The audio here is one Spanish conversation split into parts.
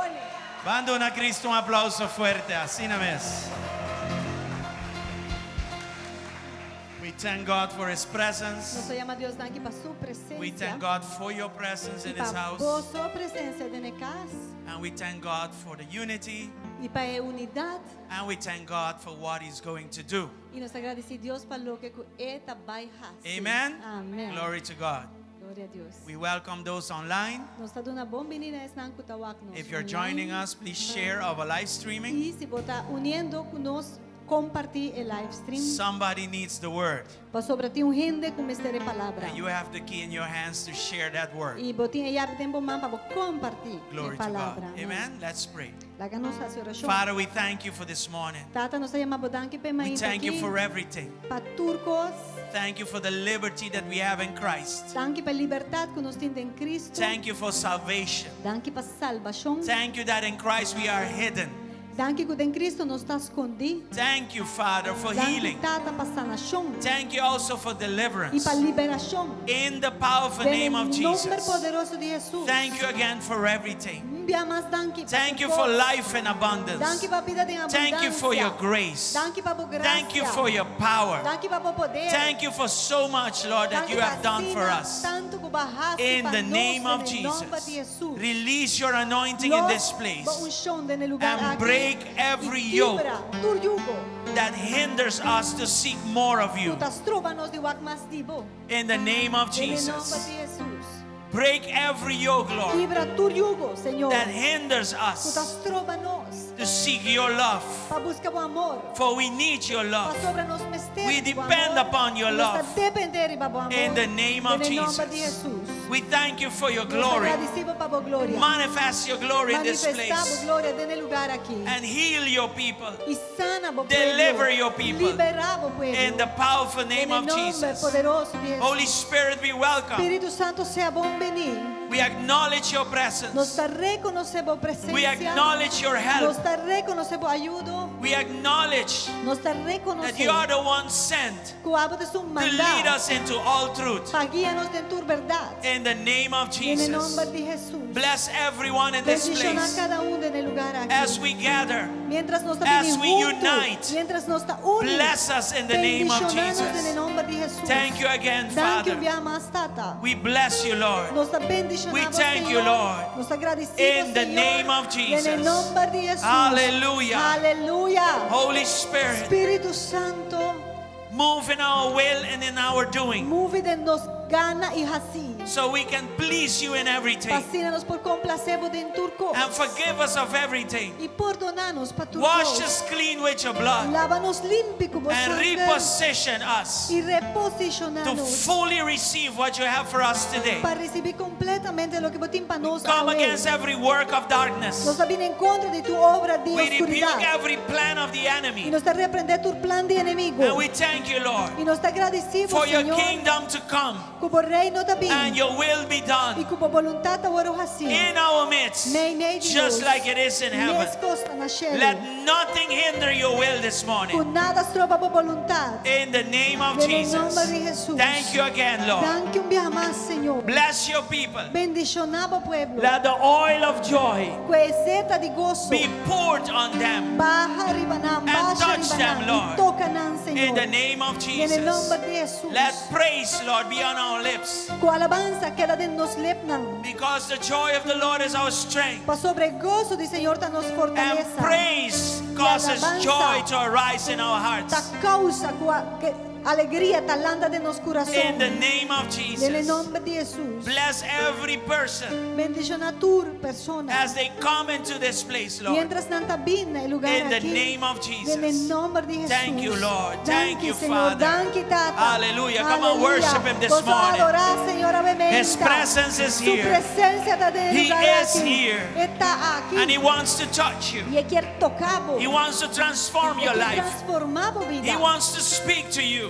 perdone. Bando a Cristo un aplauso fuerte, así na mes. We thank God for His presence. Nós chamamos Deus aqui para sua presença. We thank God for your presence in His para house. a sua presença dentro da casa. And we thank God for the unity. E para a unidade. And we thank God for what He's going to do. E nós agradecemos a Deus pelo que Ele vai fazer. Amen. Amém. Glory to God. Glória a Deus. We welcome those online. Nós estamos dando uma boa menina nesse tawak nós. If you're joining us, please share our live streaming. E se você está unindo conosco, compartilhe o live stream. Somebody needs the word. Para sobre ti gente com mistério palavra. And you have the key in your hands to share that word. E botinha a chave tempo man para compartilhar Glory a to God. palavra. Amen. Let's pray. Lagamos a oração. Father, we thank you for this morning. Tata nós chamamos danke pe We mai thank you for everything. para turcos. Thank you for the liberty that we have in Christ. Danke pela liberdade que nós temos em Cristo. Thank you for salvation. Danke para salvação. Thank you that in Christ we are hidden. Danke que em Cristo nós está escondido. Thank you, Father, for Danke healing. tata para sanação. Thank you also for E deliverance. para liberação. In the powerful name of Nome Jesus. poderoso de Jesus. Thank you again for everything. Mas danke. Thank you for life and abundance. Danke para vida em abundância. Thank you for your grace. Danke para graça. Thank you for your power. Danke para poder. Thank you for so much, Lord, that you have done for us. In the name of Jesus, release your anointing in this place and break every yoke that hinders us to seek more of you. In the name of Jesus, break every yoke, Lord, that hinders us to seek your love. For we need your love. We depend upon your love. In the name of Jesus, we thank you for your glory. Manifest your glory in this place and heal your people. Deliver your people in the powerful name of Jesus. Holy Spirit, we welcome. Espírito Santo sea bom venir. We acknowledge your presence. Nos reconocemos presencia. We acknowledge your help. Nos reconocemos ayuda. We acknowledge Nos that you reconocemos are the one sent que o abo de su to lead mandado us into all truth. para guiarnos en tu verdad. In the name of En el nombre Jesus, de Jesús. bless everyone in this Bendición a place cada uno en el lugar aquí. as we gather. Mientras nos as está we juntos, unite. mientras nos está unidos. Bless us in the name of Bendicionanos en el Jesus. nombre de Jesús. Thank you again, Thank you, Father. más tata. We bless you, Lord. Nos bendicionamos, We thank Señor. you, Lord. Nos agradecemos, In the Señor. name of Jesus. En el nombre de Jesús. Hallelujah. Aleluya. Holy Spirit, Espíritu Santo, move in our will and in our doing move de nos gana y así. so we can please you in everything Fascínanos por complacernos de turco. and forgive us of everything. Y perdonarnos para tu Wash us clean with your blood Lávanos limpio con and sangre reposition us y to reposicionarnos fully receive what you have for us today. para recibir completamente lo que vos tienes para nos Come ahora. against every work of darkness. Nos viene en contra de tu obra de We rebuke oscuridad. every plan of the Y enemy. nos está reprender tu plan de enemigo. And we thank you, Lord, Y nos está agradecido, for your Señor, kingdom to come como reino también. and your will be Y done como voluntad te voy a hacer. in our midst, just like it is in heaven. Let nothing hinder your will this morning. Con nada trova por voluntad. In the name of En el nombre de Jesus. Jesús. Thank you again, Lord. Danke un día más, Señor. Bless your people. Bendicionamos pueblo. Let the oil of joy Cueceta de gozo. be poured on them Baja arriba nam, baja touch arriba them, nam, Lord. y toca nam, Señor. in the name of Y en el nombre Jesus. de Jesús. Let praise, Lord, be on our lips Con alabanza queda de nos lepnan. because the joy of the Lord is our strength. Pa sobre gozo de Señor ta nos And fortaleza. praise causes alabanza joy to arise in our hearts. Ta causa que alegría talanda de nos corazón. In the name of En el Jesus. nombre de Jesús. Bless every person Bendición a tu persona. as they come into this place, Lord. Mientras tanta vida el lugar In the aquí. name of En el Jesus. nombre de Jesús. Thank you, Lord. Thank Thank you, Señor. Father. Thank you, Tata. Hallelujah. Come on, Aleluya. worship Him this Vos morning. adorar, Señor, obviamente. His presence is Su here. presencia está en el He lugar is aquí. here. Está aquí. And He wants to touch you. Y Él quiere tocarlo. He wants to transform your life. He wants to speak to you.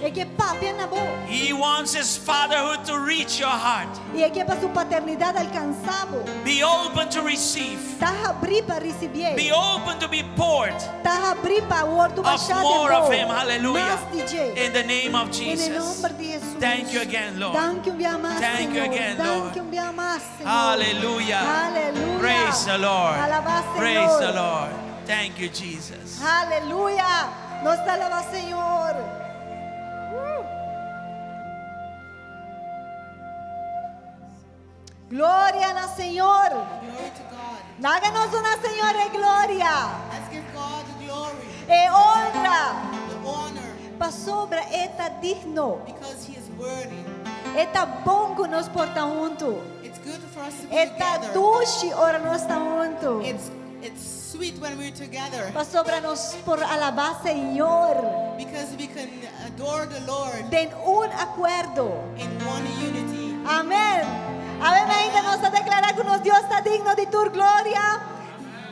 He wants His fatherhood to reach your heart. Be open to receive. Be open to be poured of more of Him. Hallelujah. In the name of Jesus. Thank you again, Lord. Thank you again, Lord. Hallelujah. Praise the Lord. Praise the Lord. Thank you, Jesus. Aleluya. Nos alaba, Señor. Gloria al Señor. Glory to God. Háganos una Señora de gloria. Let's give God the glory. E honra. The honor. Pa sobra eta digno. Because He is worthy. Eta bom que nos porta junto. It's good for us to be Eta together. dulce ora nós está junto. It's sweet when we're together. Pa sobra nos por alabar Señor. Because we can adore the Lord Den un acuerdo. in one unity. Amén. Amén. Ainda nos a declarar que nos Dios está digno de tu gloria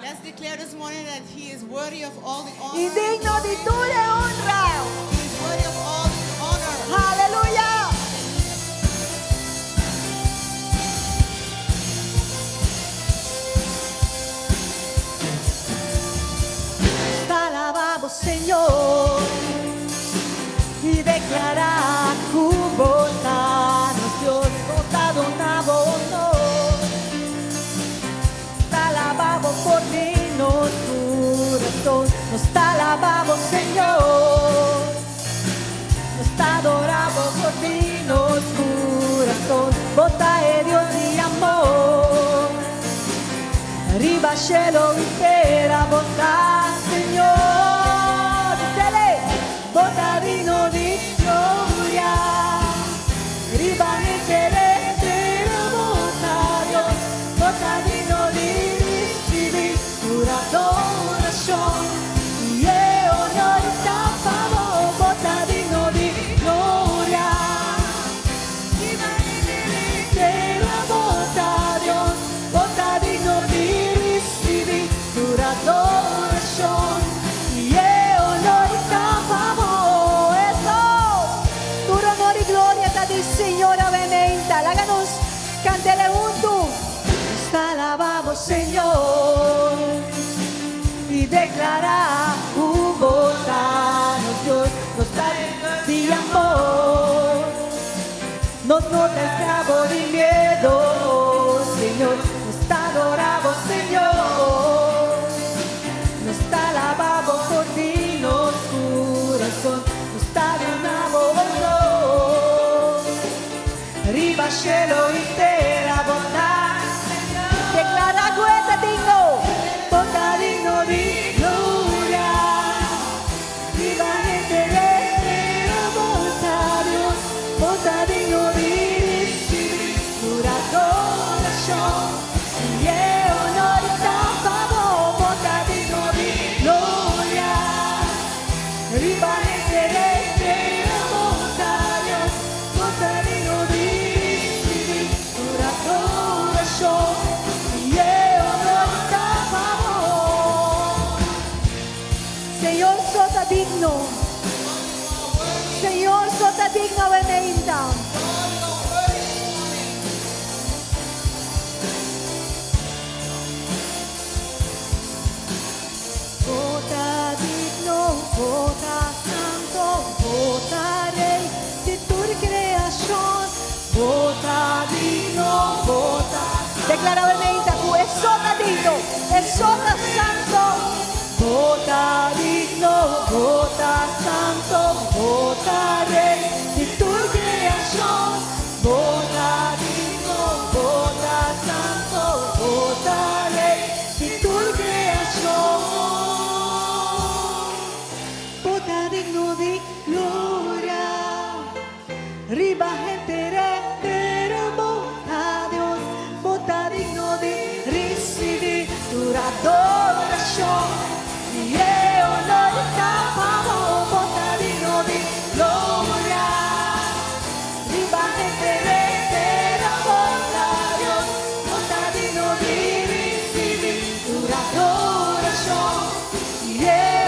Let's declare this morning that He is worthy of all the honor. y digno de tu honra. He is worthy of all the honor. Aleluya. Te alabamos, Señor, y declara tu bondad, Dios, bondado honor. Te alabamos por digno tu corazón, nos te alabamos, Señor, nos te adoramos por digno tu corazón, bondad de Dios y amor. Arriba cielo y tierra, bondad, Señor, dile, bondad digno de gloria. Arriba en tierra, bondad, Dios, bondad digno de recibir tu adoración. Y el honor y el favor, bondad digno de gloria. Arriba en tierra, bondad, Dios, bondad digno de recibir tu adoración. Y el honor y el favor, eso, tu honor y gloria está del Señor, obviamente. Háganos cantarle juntos. Te alabamos, Señor, y declara tu bondad, Dios, nos da de amor. Nos nota esclavo de miedo, Señor, nos te adoramos, Señor, nos te alabamos por ti, nos corazón, nos te adoramos, honor. Arriba cielo y tierra, bondad, declara cuenta digno, bondad digno de gloria. Arriba en tierra, bondad, Dios, bondad digno de recibir tu adoración. Y el honor y el favor, bondad digno de gloria. Arriba en tierra, bondad, Dios, bondad digno de recibir tu adoración. Y el honor y el favor. Señor, sota digno. Señor, sota digno, benedita. Vota digno, vota santo, vota rey de tu creación. Vota digno, vota. Declara benedita, tú es sota digno, es sota santo. Vota digno, vota santo, vota rey de tu creación. Vota digno, vota santo, vota rey de tu creación. Vota digno de gloria. Arriba entera, vota Dios, vota digno de recibir tu adoración. Y el honor y el favor, bondad digno de gloria. Arriba entera, bondad, Dios, bondad digno de recibir tu adoración. Y el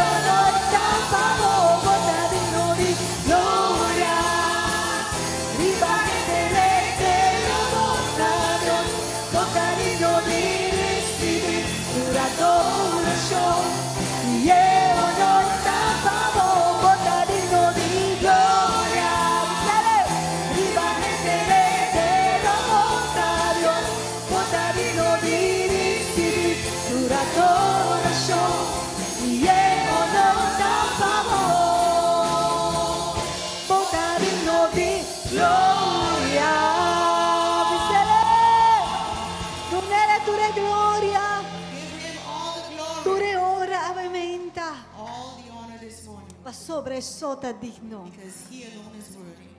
sobre sota digno. because He alone is worthy.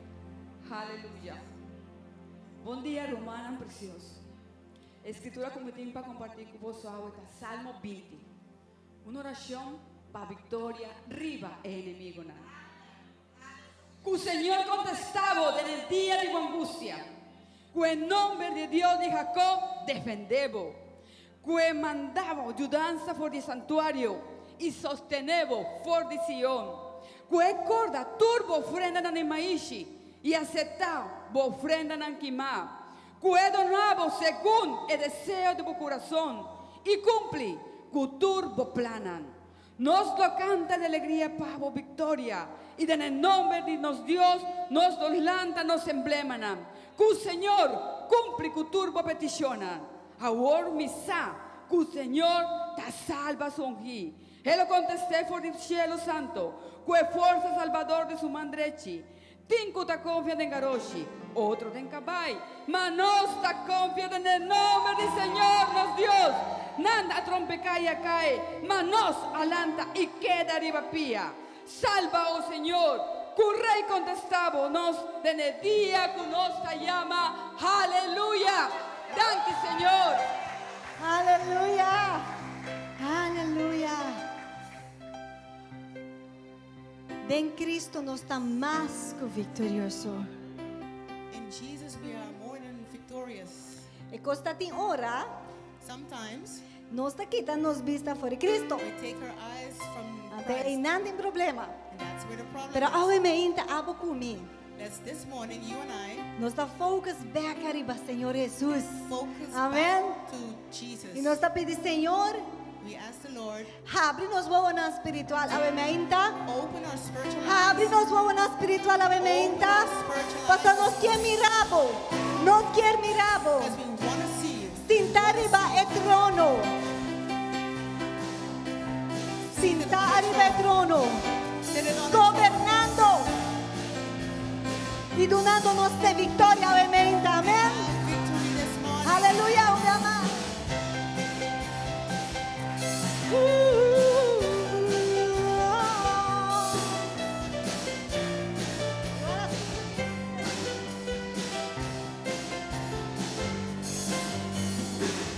Aleluya. Bom dia, Romana precioso. Escritura como tem para compartir com você ahora, Salmo 20. Uma oração para vitória, riba el enemigo. Que o Senhor contestava en el día de angustia. Que en nombre de Dios de Jacob defendebo. Que mandava ayudanza por el santuario y sostenevo for de Sion. Que corda turbo ofrenda na Nemaishi y aceptao bo ofrenda na Quimá. Que donavo según el deseo de tu corazón y cumple que turbo planan. Nos lo canta de alegría, pavo, victoria. Y en el nombre de nos Dios, nos los lanta, nos embleman. Que el Señor cumple que turbo peticiona. Ahora misa, que el Señor te salva sonji. Él lo contesté por el cielo santo, que fuerza salvador de su mandrechi. Cinco ta confia en Garoshi, otro en Cabay, mas nos ta confia en el nombre del Señor, nos Dios. Nanda trompecaya cae, mas nos alanta y queda arriba pía. Salva, oh Señor, que el Rey contestaba nos en el día que nos llama. Aleluya. Danke, Señor. Aleluya. Aleluya. En Cristo nos está más que victorioso. In Jesus we are more than victorious. E costa tin ora, Sometimes nos ta quita nos vista fuera Cristo. we take our eyes from Ante Christ, ei nada em problema. and that's where the problem Pero is. ao me inta abo kumi. That's this morning you and I Nos ta focus back arriba, Senhor Jesus. focus Amen. back to Jesus. E nos ta pedir, Senhor, We ask the Lord, abre nos na espiritual ao me inta. open our spiritual Abre eyes. nos na espiritual ao me inta. Porque nos quer mirabo. Nos quer mirabo. Because we want to see you. Sinta arriba e trono. Sinta arriba e trono. Sit on the Gobernando. Y donándonos de victoria, obviamente. Amén. victory this morning. Aleluya, una más.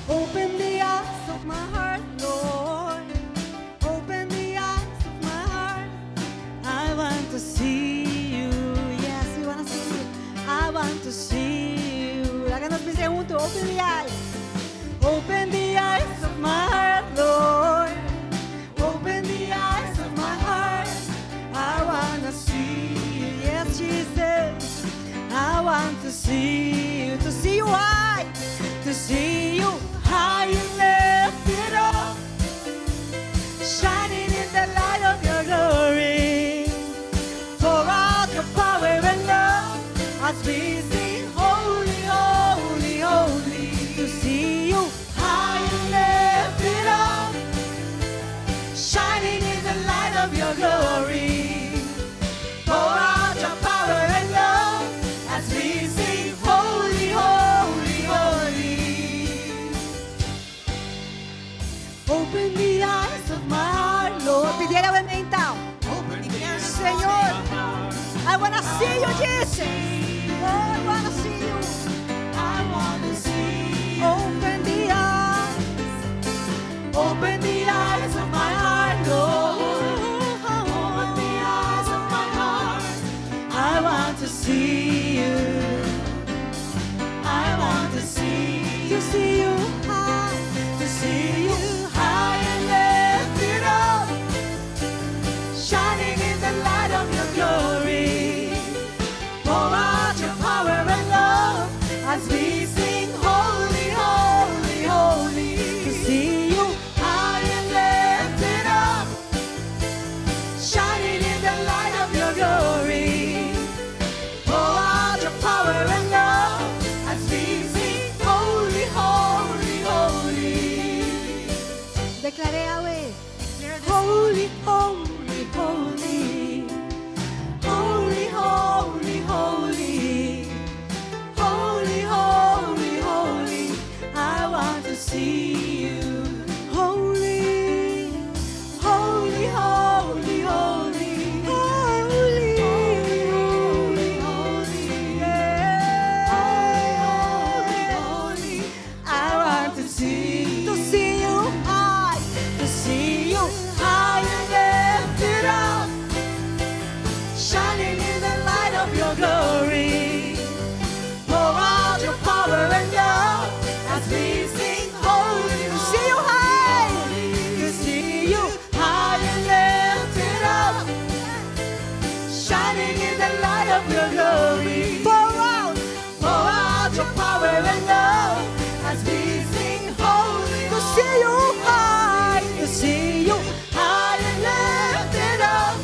Open the eyes of my heart, Lord. Open the eyes of my heart. I want to see you. Yes, we want to see you. I want to see you. Háganos mi segundo. Open the eyes. Open the eyes of my heart, Lord. Open the eyes of my heart. I want to see you. Yes, Jesus. I want to see you. To see you high. To see you high and lifted up. Shining in the light of your glory. Pour out your power and love as we sing holy, holy, holy. To see you high and lifted up, shining in the light of your glory. Pour out your power and love as we sing holy, holy, holy. Open the eyes of my heart, Lord. Pidiera então. Open the ears of Señor, my I wanna see you, Jesus. Oh, I wanna see you. I want to see you. Open the eyes. Open the eyes of my heart, Lord. Open the eyes of my heart. I want to see you. I want to see To see you high. To see you high and lifted up. Shining in the light of your glory. Pour out your power and love as we sing holy, holy, holy. To see you high and lifted up. Shining in the light of your glory. Pour out your power and love as we sing holy, holy, holy. Declaré a ver. Declare this Holy, holy, holy. shining in the light of your glory. Pour out your power and love as we sing holy. To see you high, to see you high and lifted up,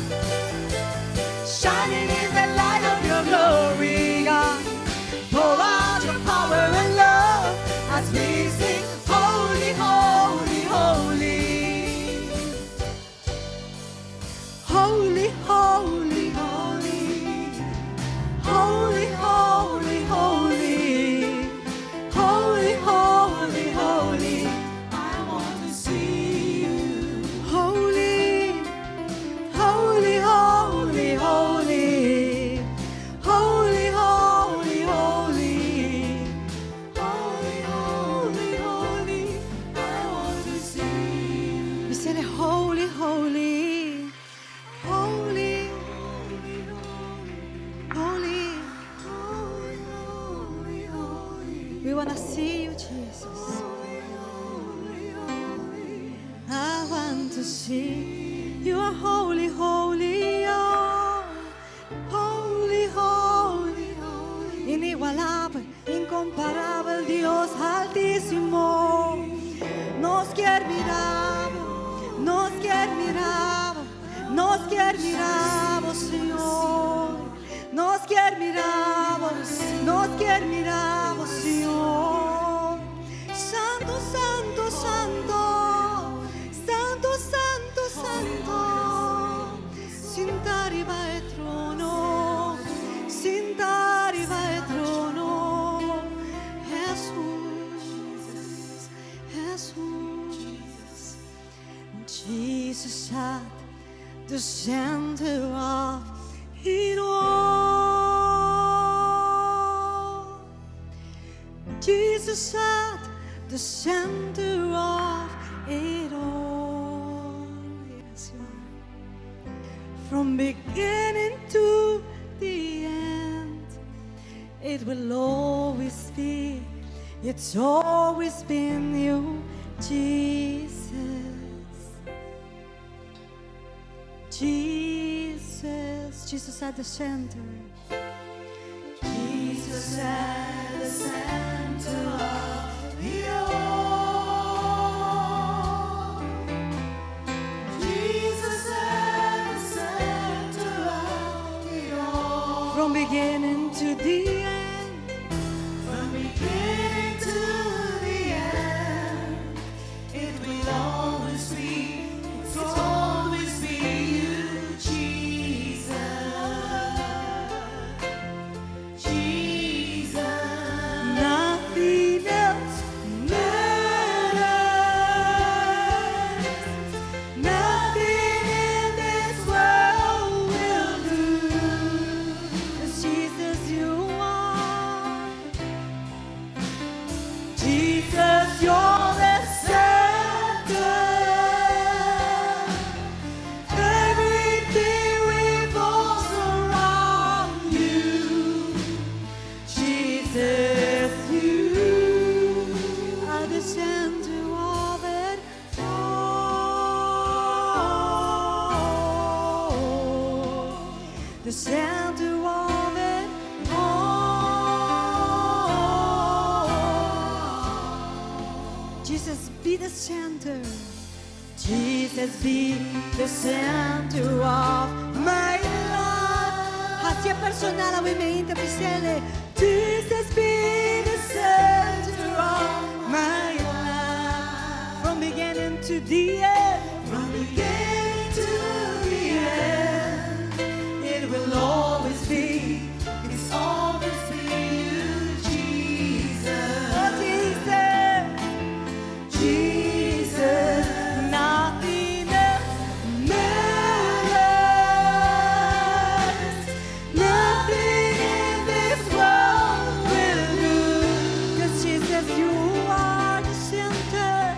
shining in the light of your glory, God. Pour out your power and love as we sing holy, holy, holy. Holy, holy, holy. Holy, holy, holy. Holy, holy, holy. I want to see you. Holy, holy, holy, holy. Holy, holy, holy. Holy, holy, holy. I want to see you. We said holy, holy. Holy, holy, holy, holy, holy, holy. We want to see you, Jesus. I want to see you are holy, holy, oh. Holy, holy, holy. Inigualable, incomparable Dios altísimo. Nos quiere mirar, nos quiere mirar. Nos admiramos, Señor. Nos admiramos, Señor. Santo, santo, santo. Santo, santo, santo. Sin arriba el trono. Sin arriba el trono. Jesús. Jesús. Jesus at the center of it all. Jesus at the center of it all. Yes, Lord. From beginning to the end, it will always be. It's always been you, Jesus. Jesus, Jesus at the center. Jesus at the center of it all. Jesus at the center of it all. From beginning to the end. From beginning to the end. It will always be. It's always be you. Center of it all. Jesus be the center. Jesus be the center of my life. Hacia personal avimento pisele. Jesus be the center of my life. From beginning to the end. From beginning to the end. It will always be, it's always be you, Jesus. Oh, Jesus, Jesus, nothing else matters. Nothing in this world will do. 'Cause Jesus, you are the center.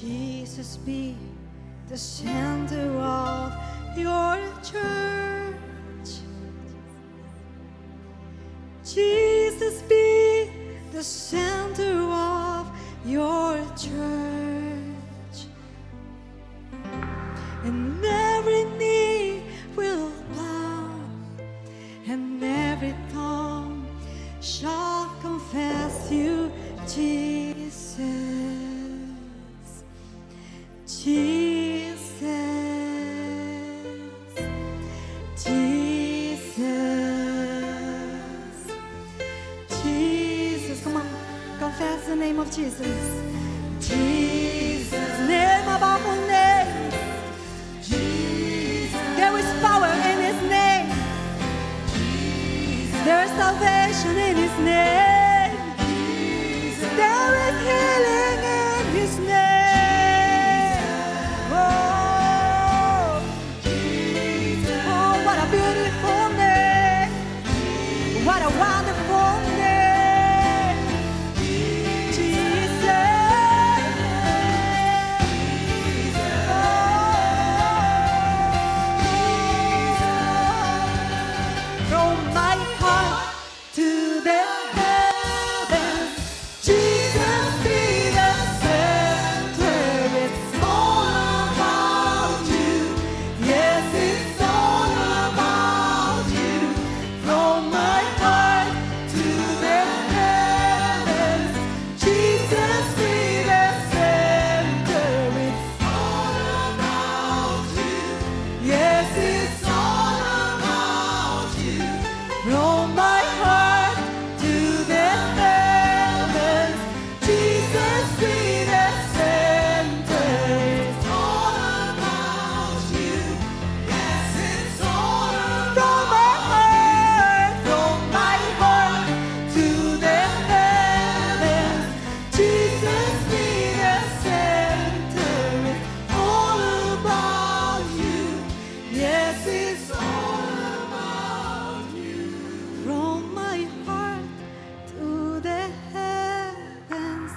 Jesus be the center of your church. Jesus be the center of your church. And every knee will bow, and every tongue shall confess you, Jesus. Jesus. Jesus. Jesus. Come on, confess the name of Jesus. Jesus. Name above all names. Jesus. There is power in His name. Jesus. There is salvation in His name. Jesus. There is healing in His name. Oh, Jesus. Oh, what a beautiful name. What a wonderful name. Jesus. From my heart to the heavens, Jesus be the center. It's all about you. Yes, it's all about you. From my heart to the heavens, Jesus be the center. It's all about you. Yes, it's all about you. From my heart to the heavens, Jesus be the center. It's all about you. Yes, it's all about from my heart to the heavens, Jesus be the center. It's all about you. Yes, it's all about you. From my heart to the heavens,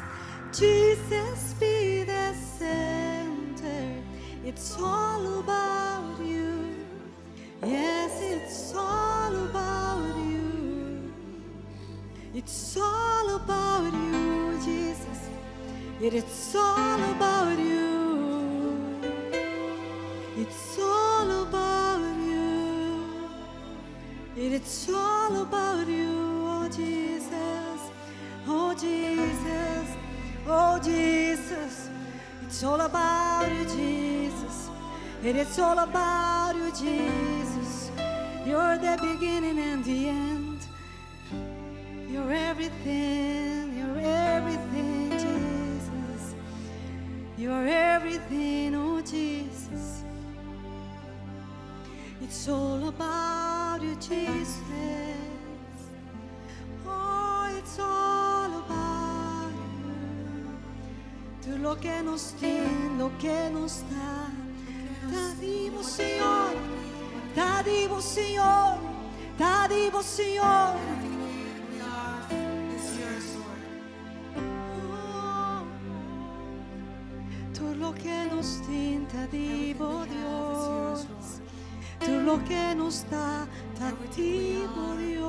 Jesus be the center. It's all about you. Yes, it's all about you. It's all about you, Jesus. It's all about you. It's all about you. It's all about you, oh Jesus. Oh Jesus. Oh Jesus. It's all about you, Jesus. It's all about you, Jesus. You're the beginning and the end. You're everything. You're everything, Jesus. You're everything, oh Jesus. It's all about you, Jesus. Oh, it's all about you. Tú lo que nos tienes, lo que nos da. Te dimos, Señor. Te dimos, Señor. Te dimos, Señor. Oh, tú lo que nos tienes, te dimos, Dios. Tú lo que nos da, te dimos, Dios.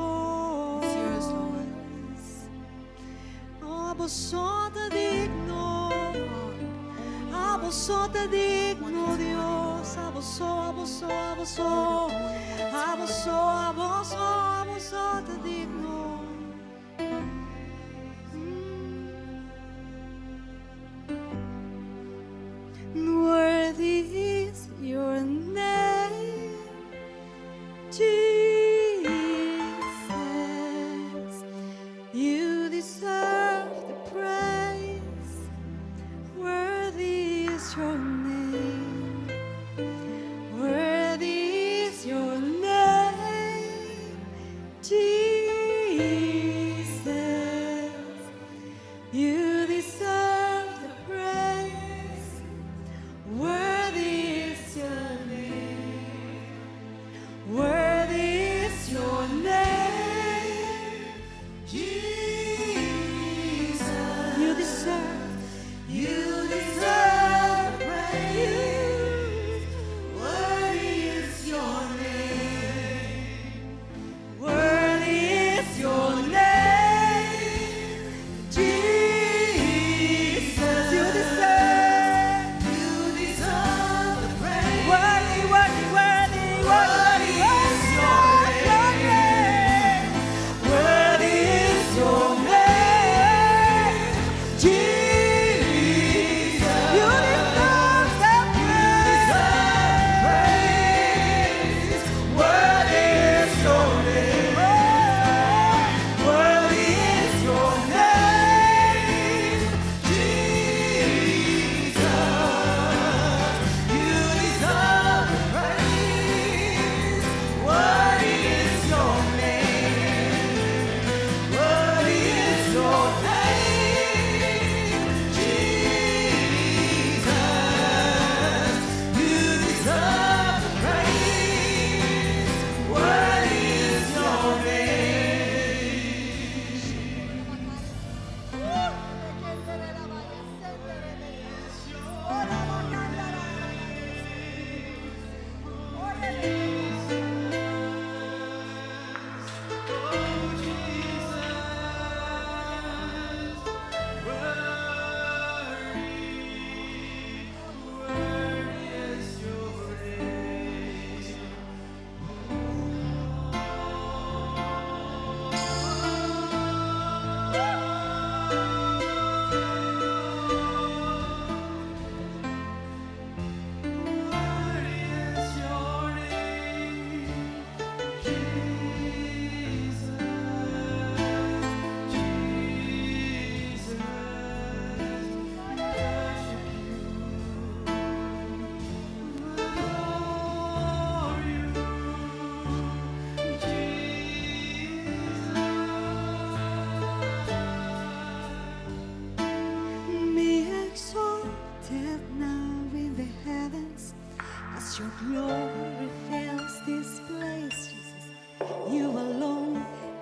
Oh, a vos te digno. A vos te digno, Dios. A vos, a vos, a vos, a vos, a vos, a vos te digno. Worthy is your name, Jesus. You deserve the praise. Worthy is your name. Worthy is your name, Jesus.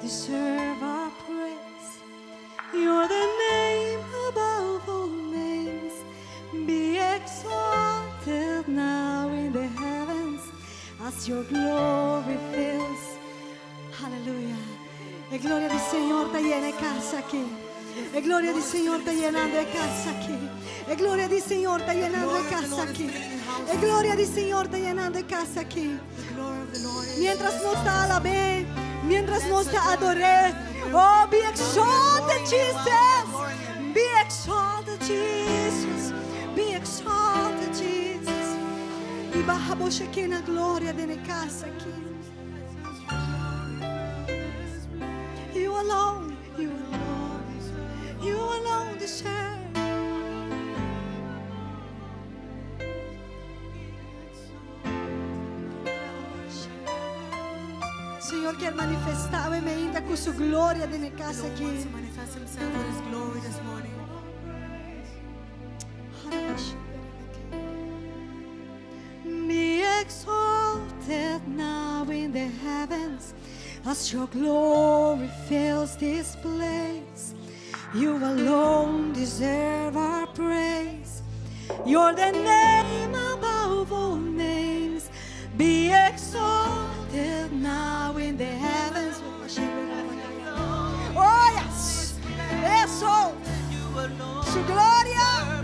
deserve our praise. You're the name above all names. Be exalted now in the heavens as your glory fills. Aleluya. La gloria del Señor te llena casa aquí. La gloria del Señor te llenando de casa aquí. La gloria del Señor te llenando de casa aquí. La gloria del Señor te llenando de casa aquí. Mientras nos alabé, mientras nos adoré. Oh, be exalted, Jesus. Be exalted, Jesus. Be exalted, Jesus. Y bajamos aquí en la gloria de la casa aquí. You alone, you alone, you alone deserve. Señor, quiere manifestarme con su gloria en la casa aquí. Lord wants to manifest himself with his glory this morning. Be exalted now in the heavens as your glory fills this place. You alone deserve our praise. You're the name above all names. Be exalted now in the heavens. Oh yes, eso, su gloria.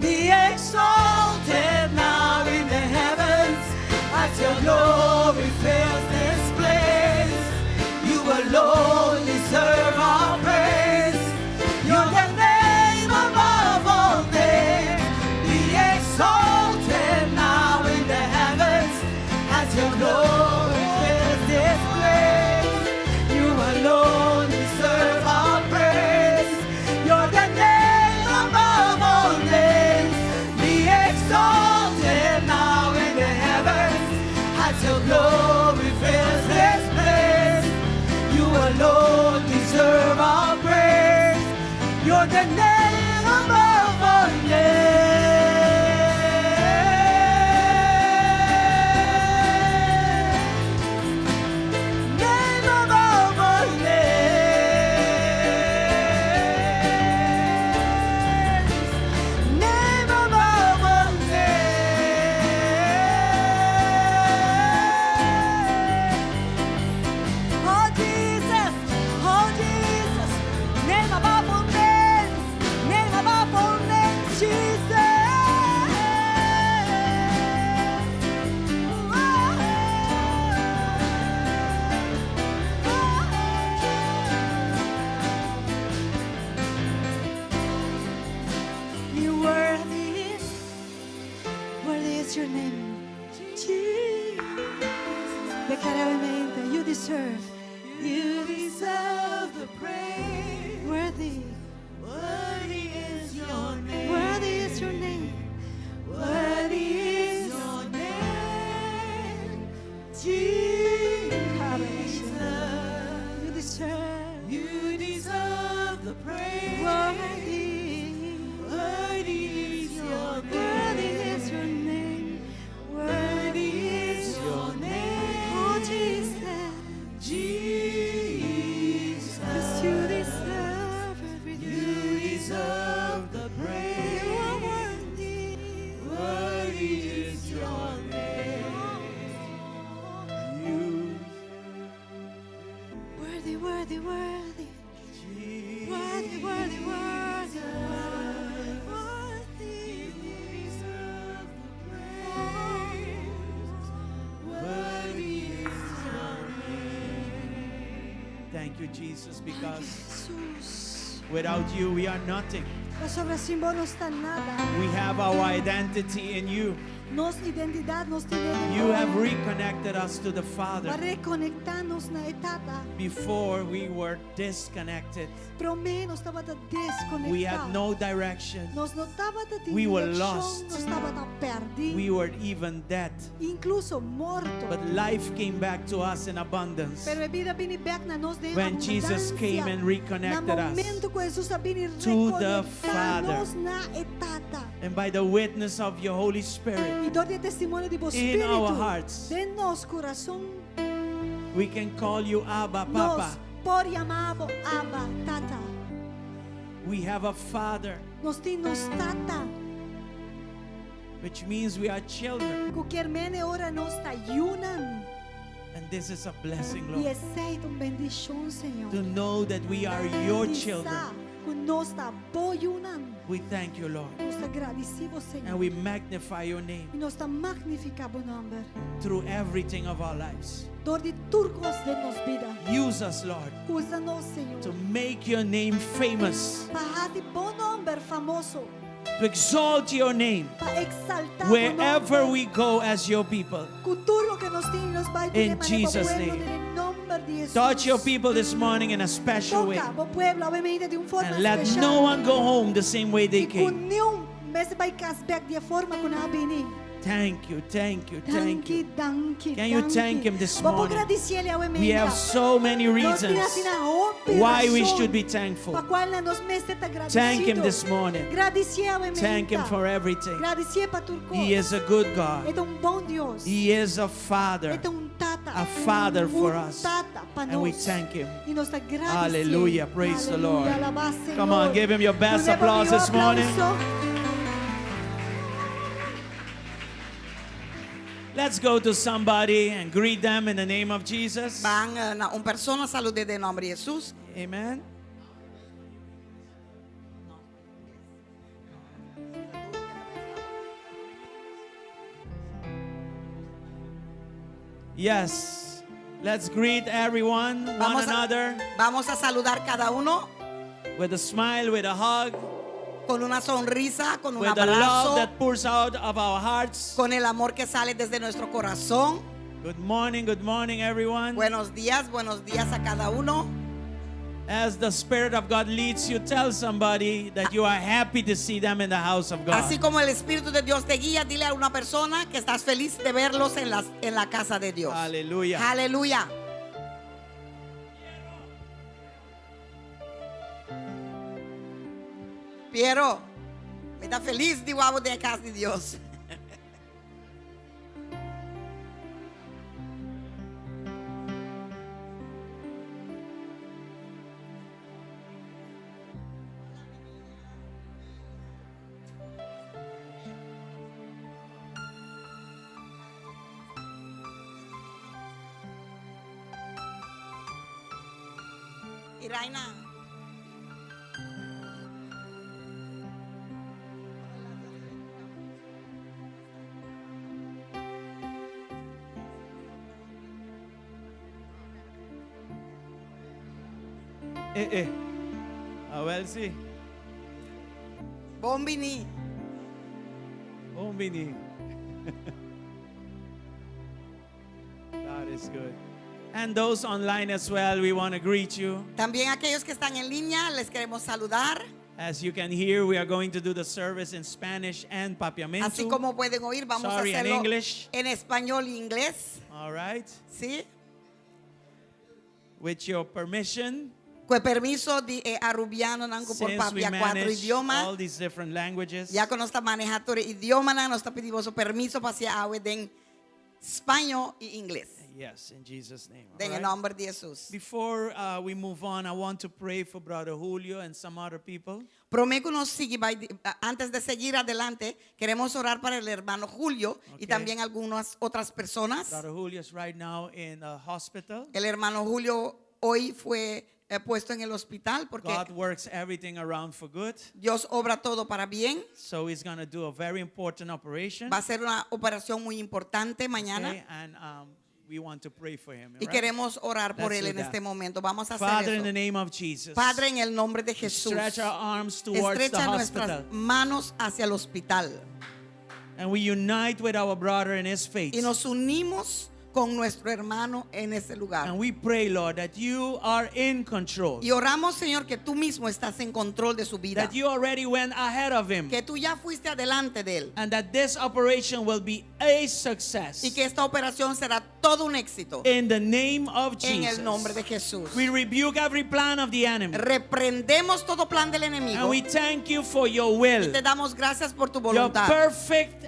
Be exalted now in the heavens as your glory fills this place. You alone deserve our praise. You're the name above all names. Be exalted now in the heavens as your glory fills this place. You alone deserve our praise. You're the name above all names. Be exalted now in the heavens as your glory fills this place. You alone deserve our praise. You're the name above all names. Name above all names. Name above all names. Oh Jesus, name above all names, name above all names, Jesus. You worthy is your name, Jesus. Declaradamente, you deserve the praise. Worthy is your name. Worthy is your name. Worthy is your name, Jesus. You deserve the praise. Worthy is your name. Worthy is your name. Worthy is your name. Oh Jesus. Jesus. 'Cause you deserve everything. You deserve the praise. You are worthy. Worthy is your name. Worthy, worthy, worthy. Worthy, worthy, worthy. Worthy. You deserve the praise. Worthy is your name. Thank you, Jesus, because Jesús. without you, we are nothing. Los obras sin vos no están nada. We have our identity in you. Nos identidad nos tiene en You vos. have reconnected us to the Va Father. reconectarnos na etapa. Before we were disconnected, Pero menos estaba desconectado. we had no direction. Nos notaba de We were dirección, lost. nos estaba perdido, We were even dead. incluso morto. But life came back to us in abundance. Pero a vida vini back na nos de When Jesus abundancia. came and reconnected Na us momento que Jesus vini to the Father. reconectarnos na etapa. And by the witness of your Holy Y Spirit door del testimonio di vostro in our Spiritu, hearts, del nos corazón, we can call you Abba, nos Papa. por llamamos Abba, Tata. We have a Father, Nos tinos Tata. which means we are children. Cualquier mene ora nos ayunan. And this is a blessing, Y Lord, es una bendición, Señor. to know that we are your Y children. sa, que nos apoyunan. We thank you, Lord, Nos agradecemos, and Señor. we magnify your name Y nos magnifica bu nombre. through everything of our lives. Door de turcos de nos vida. Use us, Lord, Usa-nos, to Señor. make your name famous, Para de bom nombre famoso. to exalt your name Para exaltar wherever nombre. we go as your people. Cultura que nos tiene nos va a In llevar a Jesus' pueblo name. en nombre de Jesús. Touch your people this morning in a special way, Toca bo pueblo obviamente de una forma and let especial. no one go home the same way they Y came. con nenhum mes vai casback de forma que não vem. Thank you, thank you, thank you. Danke. Can you thank him this Vamos morning? agradecer ele ao We have so many reasons why we should be thankful. Para qual nós mesmo agradecido. Thank him this morning. Agradecer ao Thank him for everything. Agradecer para tudo. He is a good É God. bom Deus. He is a Father, É tata. a Father for us. Tata para and we nós. thank him. E nós agradecemos. Hallelujah. Praise the Lord. Alabá, Senhor. Come on, give him your best Leva applause meu this morning. aplauso. Let's go to somebody and greet them in the name of Jesus. Van a una persona salude de nombre de Jesús. Amen. Yes. Let's greet everyone, one Vamos a- another, Vamos a saludar cada uno with a smile, with a hug, con una sonrisa, con un with the love abrazo, that pours out of our hearts. con el amor que sale desde nuestro corazón. Good morning, everyone. Buenos días a cada uno. As the Spirit of God leads you, tell somebody that you are happy to see them in the house of God. Así como el Espíritu de Dios te guía, dile a una persona que estás feliz de verlos en la casa de Dios. Hallelujah. Aleluya. Piero, me está feliz de guapo de casa de Dios. Y Reina. Well, see. Bombini. Bombini. God is good. And those online as well, we want to greet you. También aquellos que están en línea, les queremos saludar. As you can hear, we are going to do the service in Spanish and Papiamento. Así como pueden oír, vamos Sorry, a in hacerlo English. en español y inglés. All right. ¿Sí? With your permission, Con permiso de arubiano nango por since we papia 4 manage idiomas. all these different languages, Ya que nos está manejando el idioma, nos está pidiendo permiso para hacer agua en español y inglés. yes, in Jesus' name. all En el right? nombre de Jesús. Before we move on, I want to pray for Brother Julio and some other people. Prometo nos sigue, antes de seguir adelante, queremos orar para el hermano Julio Okay. y también algunas otras personas. Brother Julio is right now in a hospital. El hermano Julio hoy fue puesto en el hospital porque God works everything around for good. Dios obra todo para bien. So he's going to do a very important operation. Va a ser una operación muy importante mañana Okay, and we want to pray for him. y all right? queremos orar por Let's él do en that. este momento. Vamos a hacer Father, in the eso. name of Jesus, Padre, en el nombre de Jesús, stretch our arms towards the estrecha nuestras hospital. manos hacia el hospital And we unite with our brother in his faith. y nos unimos con nuestro hermano en ese lugar. And we pray, Lord, that you are in control. Y oramos, Señor, que tú mismo estás en control de su vida. That you already went ahead of him. Que tú ya fuiste adelante de él. And that this operation will be a success. Y que esta operación será todo un éxito. In the name of En Jesus. el nombre de Jesús. We rebuke every plan of the enemy. Reprendemos todo plan del enemigo. And we thank you for your Y will. te damos gracias por tu Your voluntad. perfect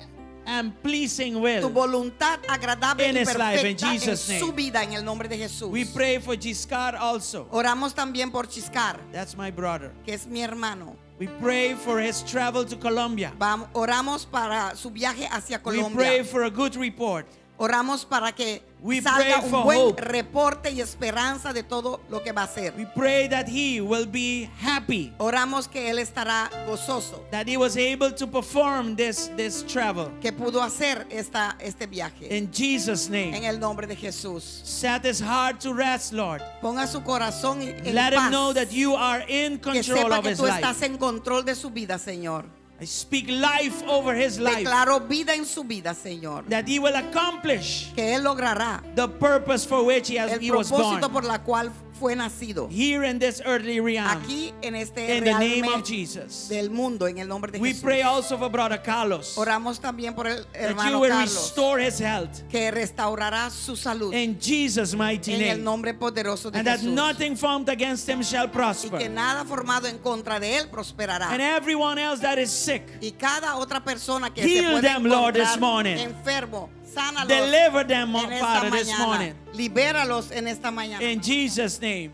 and pleasing Tu will. voluntad agradable In y his life, in perfecta en Jesus' name. su vida en el nombre de Jesús. We pray for Giscard also. Oramos también por Chiscar, That's my brother. que es mi hermano. We pray for his travel to Colombia. Oramos para su viaje hacia We Colombia. pray for a good report. Oramos para que We salga pray un for buen hope. reporte y esperanza de todo lo que va a hacer. We pray that he will be happy, Oramos que él estará gozoso, that he was able to perform this travel. que pudo hacer este viaje. In Jesus' En name. el nombre de Jesús. Set his heart to rest, Lord. Ponga su corazón en Let paz. him know that you are in Que control sepa of que his tú estás life. en control de su vida, Señor. I speak life over his life. Declaro vida en su vida, Señor. That he will accomplish Que él logrará the purpose for which he was born. propósito por la cual fue nacido. Here in this earthly realm. Aquí en este In the name realme of Jesus. del mundo, en el nombre de We Jesús. pray also for Brother Carlos. Oramos también por el That you hermano will Carlos, restore his health. que restaurará su salud In Jesus' mighty en el name. nombre poderoso de And that Jesús. nothing formed against him shall Y que prosper. nada formado en contra de él prosperará. And everyone else that is sick, Y cada otra persona que Heal se puede them, Lord, this encontrar morning. enfermo, sánalos deliver them, en esta Father, this mañana. morning. Libéralos en esta mañana. In Jesus' name.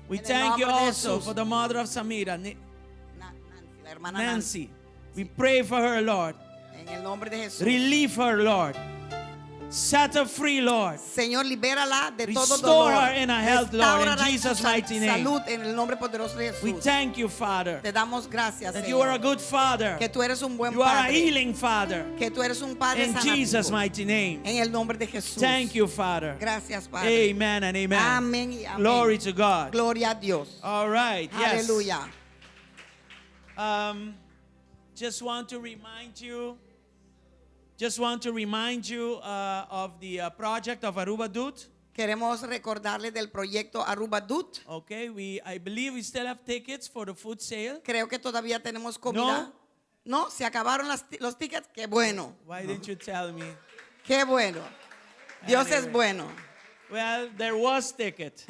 We En el thank you nombre de also Jesús. for the mother of Samira, Nancy, la hermana Nancy. We pray for her, Lord. En el nombre de Jesús. Relieve her, Lord. Set her free, Lord. Señor, libérala de todo Restore dolor. her in her health, Lord, in Restáurala en Jesus' su mighty name. salud en el nombre poderoso de Jesús. We thank you, Father, Te damos gracias, that Señor, you are a good Father. que tú eres un buen You are a padre, healing Father. que tú eres un padre In sanativo. Jesus' mighty name. En el nombre de Jesús. Thank you, Father. Gracias, Padre. Amen and amen. Amén y amén. Glory to God. Gloria a Dios. All right. Yes. Aleluya. Just want to remind you of the project of Aruba Dut. Queremos recordarle del proyecto Aruba Dut. Okay, I believe we still have tickets for the food sale. Creo que todavía tenemos comida. No, se acabaron los tickets. Qué bueno. Why didn't you tell me? Qué bueno. Dios es Anyway. bueno. Well, there was ticket.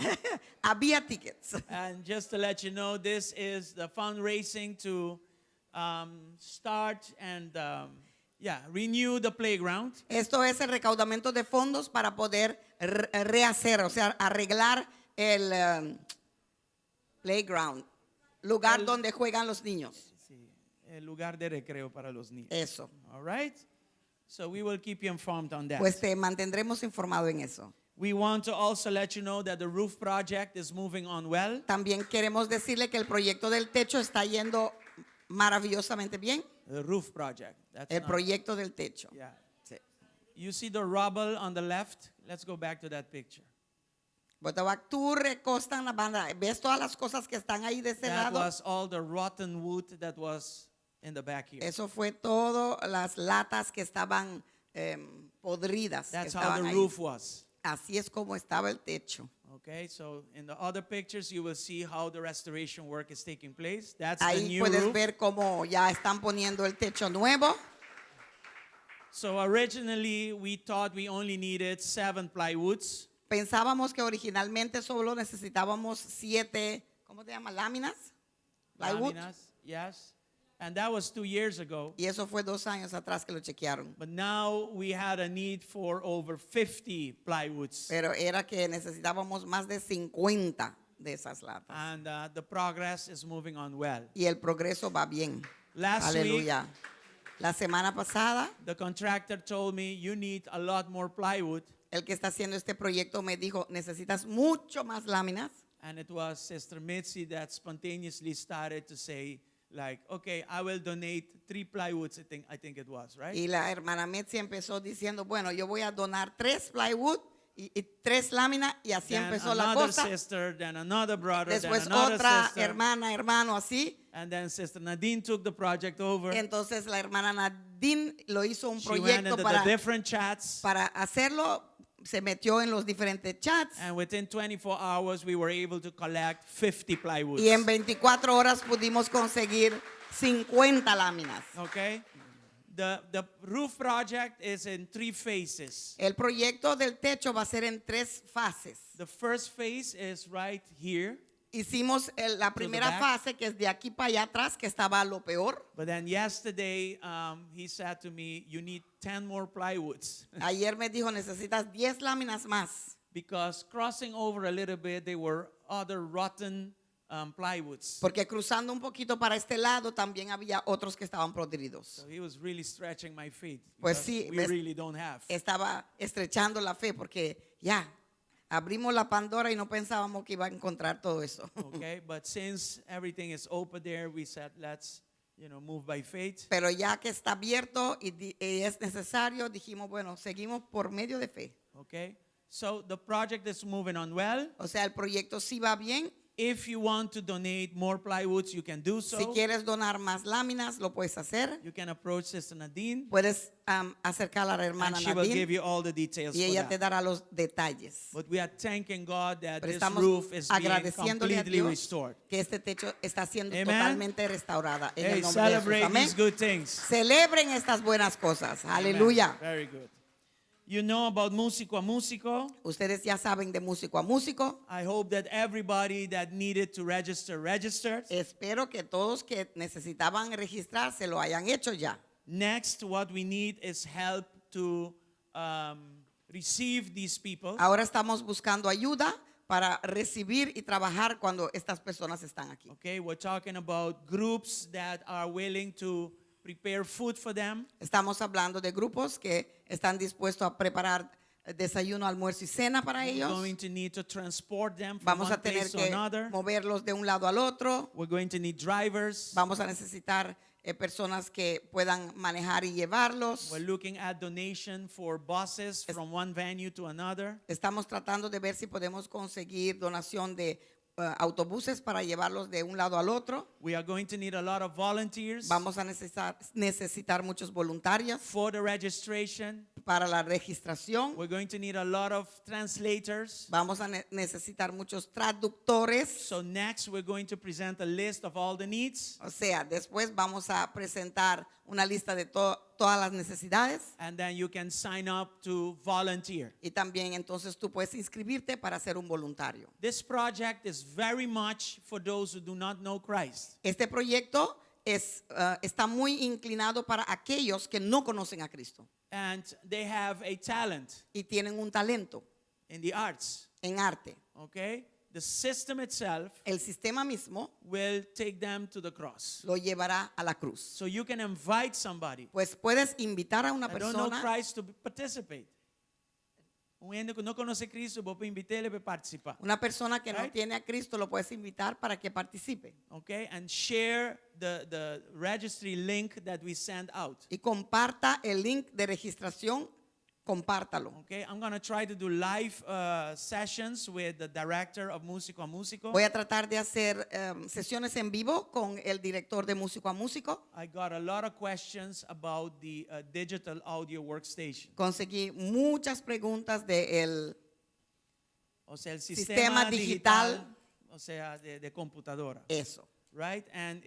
Había tickets. And just to let you know, this is the fundraising to start and renew the playground. Esto es el recaudamiento de fondos para poder rehacer, o sea, arreglar el playground, lugar donde juegan los niños. Sí, el lugar de recreo para los niños. Eso. All right? So we will keep you informed on that. Pues te mantendremos informado en eso. We want to also let you know that the roof project is moving on well. También queremos decirle que el proyecto del techo está yendo maravillosamente bien. The roof project. That's El not- proyecto del techo. Yeah. Sí. You see the rubble on the left? Let's go back to that picture. Tú recostas la banda. ¿Ves todas las cosas que están ahí de ese That lado? was all the rotten wood that was in the back here. Eso fue todo las latas que estaban podridas. Que That's how estaban the ahí. roof was. Así es como estaba el techo. Okay, so in the other pictures you will see how the restoration work is taking place. That's the Ahí new puedes roof. ver cómo ya están poniendo el techo nuevo. So originally we thought we only needed 7 plywoods. Pensábamos que originalmente solo necesitábamos 7, ¿cómo se llama? Láminas. Plywood. Laminas, yes. And that was 2 years ago. Y eso fue 2 años atrás que lo chequearon. But now we had a need for over 50 plywoods. Pero era que necesitábamos más de 50 de esas latas. And the progress is moving on well. Y el progreso va bien. Last week, Aleluya. La semana pasada, the contractor told me you need a lot more plywood. el que está haciendo este proyecto me dijo, necesitas mucho más láminas. And it was Sister Mitzi that spontaneously started to say, like, okay, I will donate 3 plywoods, I think it was, right? Y la hermana Metzi empezó diciendo, bueno, yo voy a donar 3 plywood y 3 láminas, y así Then empezó la another cosa. sister, then another brother, Después then another otra sister. hermana, hermano, así. And then Sister Nadine took the project over. Entonces la hermana Nadine lo hizo un She went proyecto into the different chats. para hacerlo se metió en los diferentes chats. And within 24 hours, we were able to collect 50 plywoods. Y en 24 horas pudimos conseguir 50 láminas. Okay? The roof project is in 3 phases. El proyecto del techo va a ser en 3 fases. The first phase is right here. Hicimos la primera fase, que es de aquí para allá atrás, que estaba lo peor. But then yesterday, he said to me, you need 10 more plywoods. Ayer me dijo, necesitas 10 láminas más. Because crossing over a little bit, there were other rotten plywoods. Porque cruzando un poquito para este lado también había otros que estaban podridos. So he was really stretching my feet. Pues because sí, we really don't have. Estaba estrechando la fe porque ya abrimos la Pandora y no pensábamos que iba a encontrar todo eso. Okay, but since everything is open there, we said let's, move by faith. Pero ya que está abierto y es necesario, dijimos, bueno, seguimos por medio de fe. Okay, so the project is moving on well. O sea, el proyecto sí va bien. If you want to donate more plywoods, you can do so. Si quieres donar más láminas, lo puedes hacer. You can approach Sister Nadine. Puedes acercar a la hermana And she will give Nadine you all the details y for ella that. te dará los detalles. But we are thanking God that Pero this estamos roof is being agradeciéndole a completely Dios restored. que este techo está siendo Amen. totalmente restaurada en Hey, el nombre de Jesús. celebrate Amén. these good things. Celebren estas buenas cosas. Amen. Aleluya. Very good. You know about músico a músico. Ustedes ya saben de músico a músico. I hope that everybody that needed to register registered. Espero que todos que necesitaban registrarse lo hayan hecho ya. Next, what we need is help to receive these people. Ahora estamos buscando ayuda para recibir y trabajar cuando estas personas están aquí. Okay, we're talking about groups that are willing to prepare food for them. Estamos hablando de grupos que están dispuestos a preparar desayuno, almuerzo y cena para We're ellos. going to need to transport them from Vamos one a tener place to que another. moverlos de un lado al otro. We're going to need drivers. Vamos a necesitar personas que puedan manejar y llevarlos. We're looking at donation for buses from one venue to another. Estamos tratando de ver si podemos conseguir donación de autobuses para llevarlos de un lado al otro. We are going to need a lot of volunteers Vamos a necesitar muchos voluntarios for the registration. para la registración. We're going to need a lot of translators. Vamos a necesitar muchos traductores. So next we're going to present a list of all the needs. O sea, después vamos a presentar una lista de todas las necesidades. And then you can sign up to volunteer. Y también entonces tú puedes inscribirte para ser un voluntario. This project is very much for those who do not know Christ. Este proyecto está muy inclinado para aquellos que no conocen a Cristo. And they have a talent Y tienen un talento in the arts. en arte. Okay? The system itself El sistema mismo will take them to the cross. lo llevará a la cruz. So you can invite somebody Pues puedes invitar a una that don't know persona Christ to participate. Gente que no conoce a Cristo, vos puedes invitarle para participar. Una persona que no Right? tiene a Cristo lo puedes invitar para que participe. Okay? And share the registry link that we send out. Y comparta el link de registración, compártalo. Okay? I'm going to try to do live sessions with the director of Músico a Músico. Voy a tratar de hacer sesiones en vivo con el director de Músico a Músico. I got a lot of questions about the digital audio workstation. Conseguí muchas preguntas del O sea, el Sistema sistema digital. digital, o sea, de computadora. eso. Right? And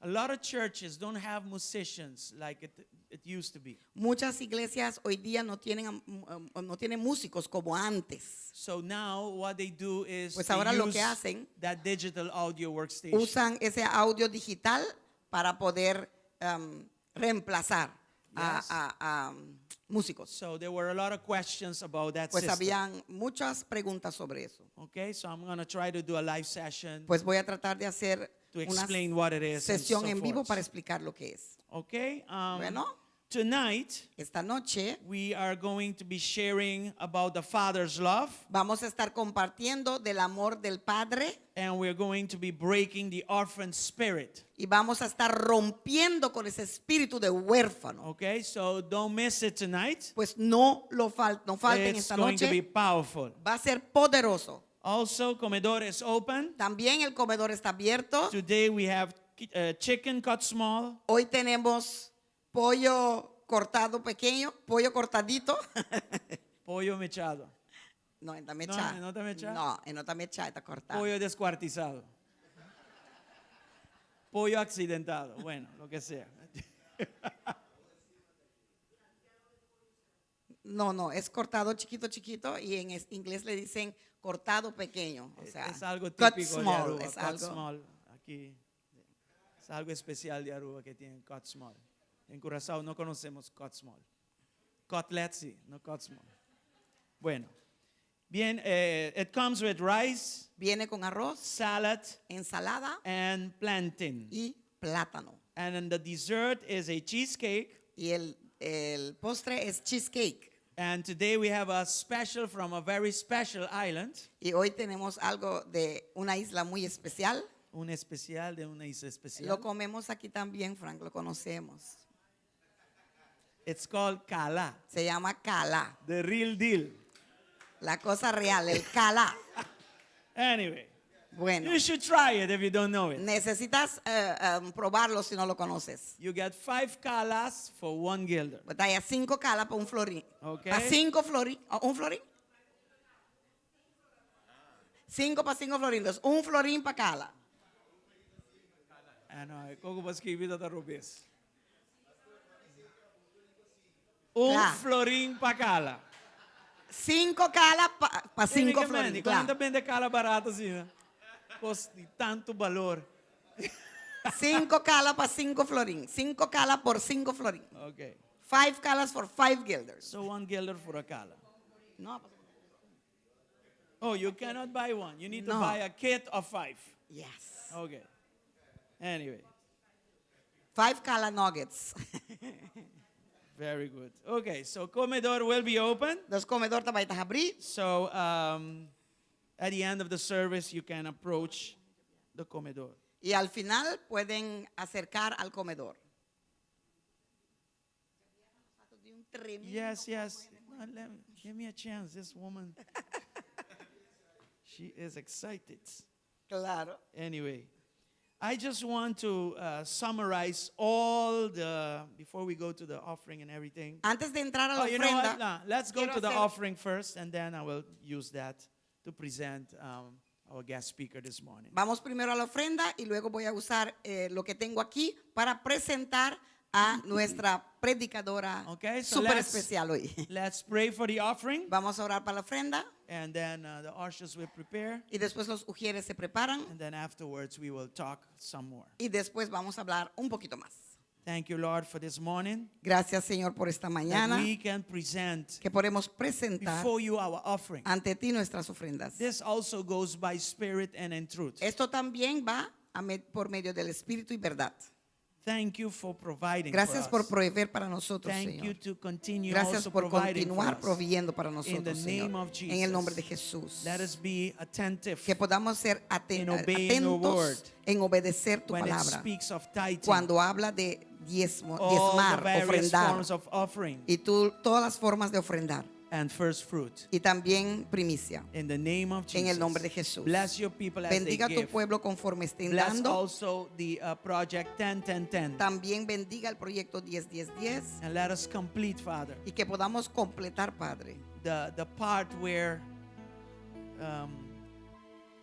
a lot of churches don't have musicians like it used to be. Muchas iglesias hoy día no tienen músicos como antes. So now what they do is Pues they ahora lo use que hacen, that digital audio workstation. usan ese audio digital para poder reemplazar Yes. a músicos. So there were a lot of questions about that Pues system. habían muchas preguntas sobre eso. Okay, so I'm going to try to do a live session Pues voy a tratar de hacer to una explain what it is and sesión so en vivo forth. para explicar lo que es. Okay, Bueno, tonight esta noche we are going to be sharing about the Father's love, vamos a estar compartiendo del amor del Padre and we're going to be breaking the orphan spirit. y vamos a estar rompiendo con ese espíritu de huérfano. Okay, so don't miss it tonight. Pues no falten It's esta going to be noche. powerful. Va a ser poderoso. Also, comedor is open. También el comedor está abierto. Today we have chicken cut small, Hoy tenemos pollo cortado pequeño, pollo cortadito, Pollo mechado. No, está mechada. No está mechada. No, no está mechada, está cortada. Pollo descuartizado. Pollo accidentado. Bueno, lo que sea. No, es cortado chiquito, chiquito, y en inglés le dicen cortado pequeño. O sea, es algo cut típico small, de Aruba. es Cut algo. small. Aquí. Es algo especial de Aruba que tienen cut small. En Curazao no conocemos cut small. Cutlet sí, no cut small. Bueno. Bien, it comes with rice. Viene con arroz, Salad. ensalada And plantain. y plátano. And then the dessert is a cheesecake. Y el postre es cheesecake. And today we have a special from a very special island. Y hoy tenemos algo de una isla muy especial. Un especial de una isla especial. Lo comemos aquí también, Frank, lo conocemos. It's called Cala. Se llama cala. The real deal. La cosa real, el cala. Anyway, Bueno, you should try it if you don't know it. necesitas probarlo si no lo conoces. You get 5 calas for 1 guilder. Batalla 5 calas para un florín. Okay. Para 5 florín. ¿Un florín? 5 para 5 florinos. Un florín para cala. Ano, kung escribir da rubis. Un Claro. florín pa cala. 5 calas para 5 Quando florines. claro. Vende cala barata assim, né? Custa de tanto valor. 5 calas para 5 florín. 5 calas por 5 florín. Okay. 5 calas for 5 guilders. So 1 guilder for a cala. No, Oh, you cannot buy one. You need to No. buy a kit of 5. yes. Okay. Anyway, 5 cala nuggets. very good. Okay, so comedor will be open. Los comedor também está abrir. So at the end of the service, you can approach the comedor. Y al final pueden acercar al comedor. Yes, yes. No, give me a chance. This woman, she is excited. Claro. Anyway, I just want to summarize all the, before we go to the offering and everything. Antes de entrar a la Oh, you know what? ofrenda, No, let's go quiero to the hacer- offering first, and then I will use that to present our guest speaker this morning. vamos primero a la ofrenda y luego voy a usar lo que tengo aquí para presentar a nuestra predicadora Okay, so súper let's- especial hoy. Let's pray for the offering, Vamos a orar para la ofrenda and then the ushers will prepare, y después los ujieres se preparan and then afterwards we will talk some more. y después vamos a hablar un poquito más. Thank you, Lord, for this morning. Gracias, Señor, por esta That mañana we can present que podemos presentar before you our offering. ante ti nuestras ofrendas. This also goes by spirit and in truth. Esto también va por medio del Espíritu y verdad. Thank you for providing Gracias for por us. proveer para nosotros, Thank you Señor. to continue Gracias also por providing for continuar us. proveyendo para In the nosotros, name Señor. of Jesus. En el nombre de Jesús. Let us be attentive Que podamos ser in obeying your word. atentos en obedecer tu when it palabra. speaks of tithing, Cuando habla de all diezmar, the various ofrendar, forms of offering, y todas las formas de ofrendar, and first fruit. y también primicia. In the name of Jesus. En el nombre de Jesús. Bless your people as Bendiga a they tu give. pueblo conforme estén Bless dando. also the project 10-10-10. También bendiga el proyecto 10-10-10 And let us complete, Father, y que podamos completar, Padre, the part where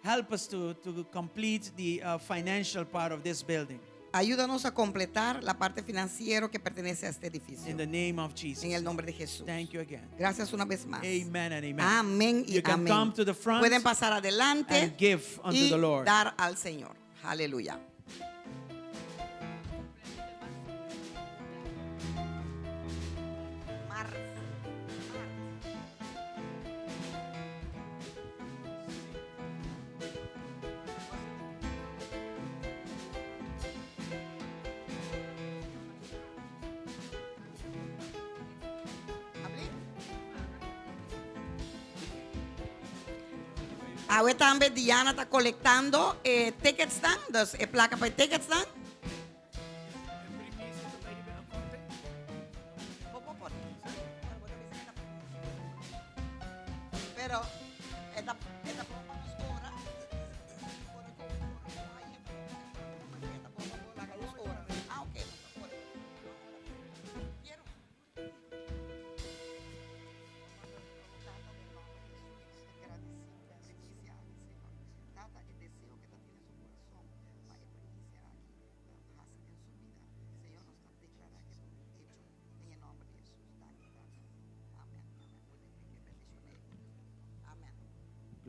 help us to complete the financial part of this building. ayúdanos a completar la parte financiera que pertenece a este edificio. In the name of Jesus. En el nombre de Jesús. Thank you again. Gracias una vez más. Amen and amen. Amén y You can amén. come to the front Pueden pasar adelante and give unto y the Lord. dar al Señor. Aleluya. Ahora también Diana está colectando tickets stand, placa para tickets stand. Pero esta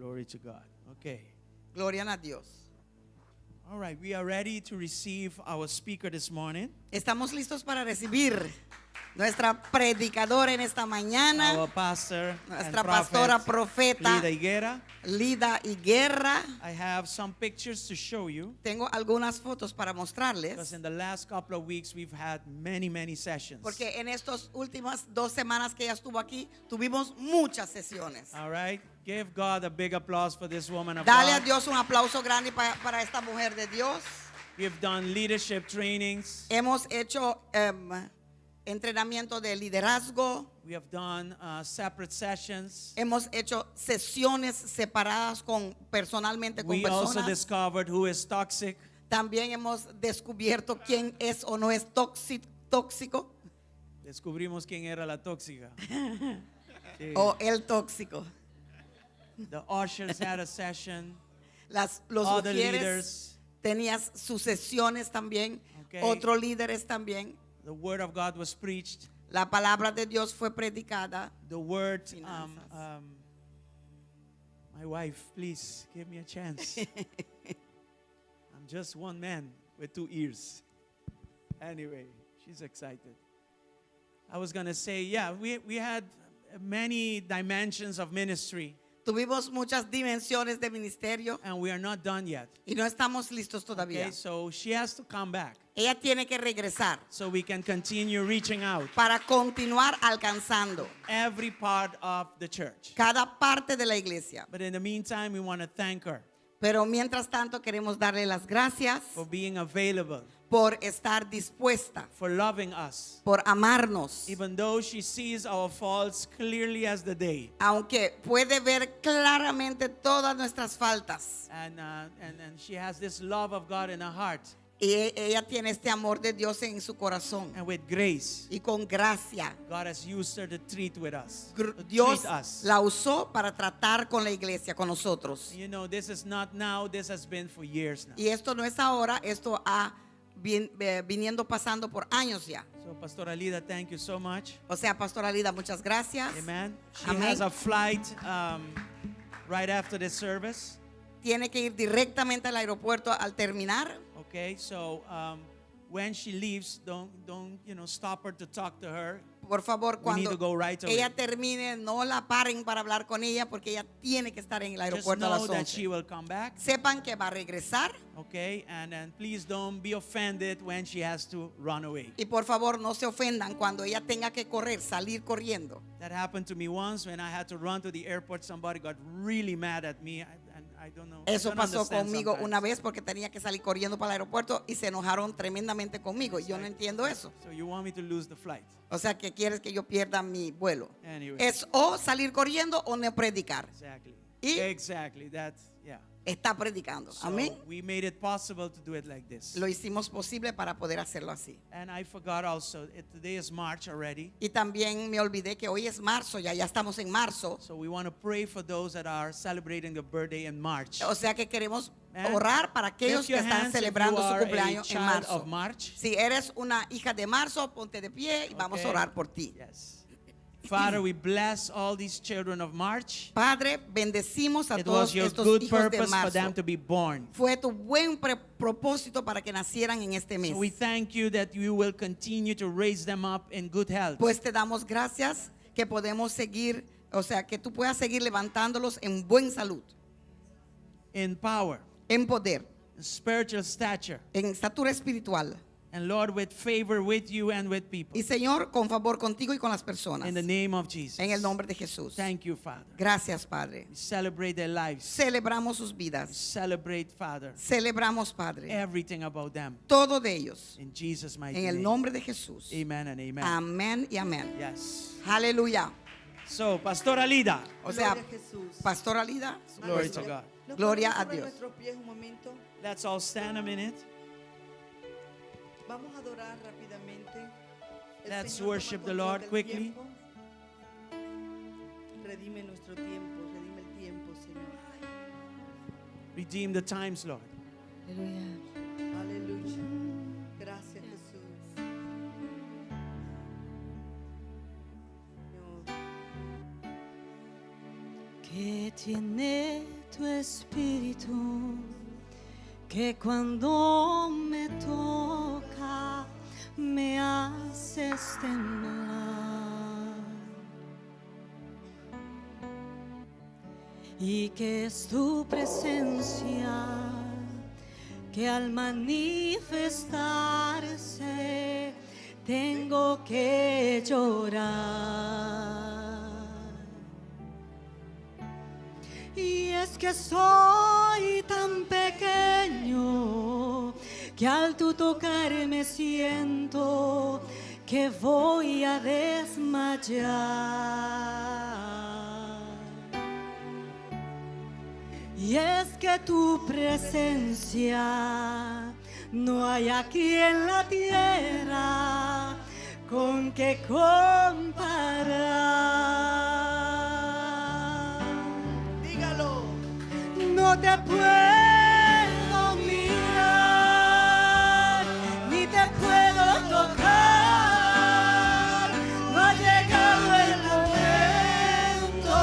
Glory to God. Okay. Gloria a Dios. All right, we are ready to receive our speaker this morning. Estamos listos para recibir nuestra predicadora en esta mañana, Our pastor nuestra and pastora prophet, profeta Lida Higuera. Lida Higuera. I have some pictures to show you. Tengo algunas fotos para Because mostrarles, in the last couple of weeks, we've had many sessions. porque en estas últimas 2 semanas que ella estuvo aquí, tuvimos muchas sesiones. All right, give God a big applause for this woman of Dale a God. Dios un aplauso grande para esta mujer de Dios. We've done leadership trainings. Hemos hecho entrenamiento de liderazgo. We have done separate sessions. Hemos hecho sesiones separadas personalmente con We also personas. discovered who is toxic. También hemos descubierto quién es o no es tóxico Descubrimos quién era la tóxica. Sí. o el tóxico. The ushers had a session. Los Other ujieres leaders. tenían sus sesiones también. Okay. Otros líderes también. The word of God was preached. La palabra de Dios fue predicada. The word. Finanzas. My wife, please give me a chance. I'm just one man with 2 ears. Anyway, she's excited. I was going to say, yeah, we had many dimensions of ministry, Tuvimos muchas dimensiones de ministerio and we are not done yet. y no estamos listos todavía. Okay, so she has to come back Ella tiene que regresar so we can continue reaching out para continuar alcanzando every part of the church. cada parte de la iglesia. But in the meantime, we want to thank her Pero mientras tanto queremos darle las gracias for being available, por estar dispuesta, for loving us, por amarnos, even though she sees our faults clearly as the day. aunque puede ver claramente todas nuestras faltas. And she has this love of God in her heart. Y ella tiene este amor de Dios en su corazón. And with grace, Y con gracia, God has used her to treat with us. Dios Treat us. la usó para tratar con la iglesia, con nosotros. You know, this is not now, this has been for years now. Y esto no es ahora, esto ha viniendo pasando por años ya. So, Pastora Lida, thank you so much. O sea, Pastora Lida, muchas gracias. Amen. She Amén. has a flight right after this service. Tiene que ir directamente al aeropuerto al terminar. Okay, so when she leaves, don't stop her to talk to her. Por favor, We need cuando to go right away. ella termine, no la paren para hablar con ella porque ella tiene que estar en el Just aeropuerto a know las that she 11. will come back. Sepan que va a regresar Okay, and please don't be offended when she has to run away. y por favor no se ofendan cuando ella tenga que correr, salir corriendo. That happened to me once when I had to run to the airport. Somebody got really mad at me, and I don't know. I Eso don't pasó understand conmigo sometimes. una vez porque tenía que salir corriendo para el aeropuerto y se enojaron tremendamente conmigo y yo no entiendo eso. So you want me to lose the flight? O sea, que quieres que yo pierda mi vuelo. Anyway. Es o salir corriendo o no predicar. Exactly. Y- Exactly. That's yeah. Está predicando. So Amén. we made it possible to do it like this. Lo hicimos posible para poder hacerlo así. And I forgot also. Today is March already. Y también me olvidé que hoy es marzo, ya estamos en marzo. So we want to pray for those that are celebrating their birthday in March. O sea que queremos Man, orar para aquellos lift que your están hands if celebrando you su are a cumpleaños en child marzo. of March. Si eres una hija de marzo, ponte de pie y vamos a Okay. orar por ti. Yes. Father, we bless all these children of March. Padre, bendecimos a It todos was your estos good hijos de purpose for them marzo. to be born. Fue tu buen propósito para que nacieran en este mes. So we thank you that you will continue to raise them up in good health. Pues te damos gracias que podemos seguir, o sea, que tú puedas seguir levantándolos en buen salud, In power, en poder, in spiritual stature, en estatura espiritual. and Lord, with favor with you and with people. Y Señor, con favor contigo y con las personas. In the name of Jesus. En el nombre de Jesús. Thank you, Father. Gracias, Padre. We celebrate their lives. Celebramos sus vidas. Celebrate, Father, Celebramos, Padre, everything about them. todo de ellos. In Jesus' mighty En el name. nombre de Jesús. Amen and amen. Amén y amén. Yes. Aleluya. So, Pastora Lida. O sea, Gloria a Jesús. Pastora Lida, Glory to God. ¿Nos Gloria ponemos a sobre Dios. nuestros pies un momento? Let's all stand a minute. Vamos a adorar rápidamente. El Let's Señor worship toma the control Lord del quickly. tiempo. Redime nuestro tiempo, redime el tiempo, Señor. Redeem the times, Lord. Aleluya. Gracias, Jesús. Señor. ¿Qué tiene tu espíritu que cuando me toca me haces temblar, y que es tu presencia que al manifestarse tengo que llorar. Y es que soy tan pequeño que al tu tocarme siento que voy a desmayar. Y es que tu presencia no hay aquí en la tierra con que comparar. Dígalo. No te puedo mirar, ni te puedo tocar, no ha llegado el momento.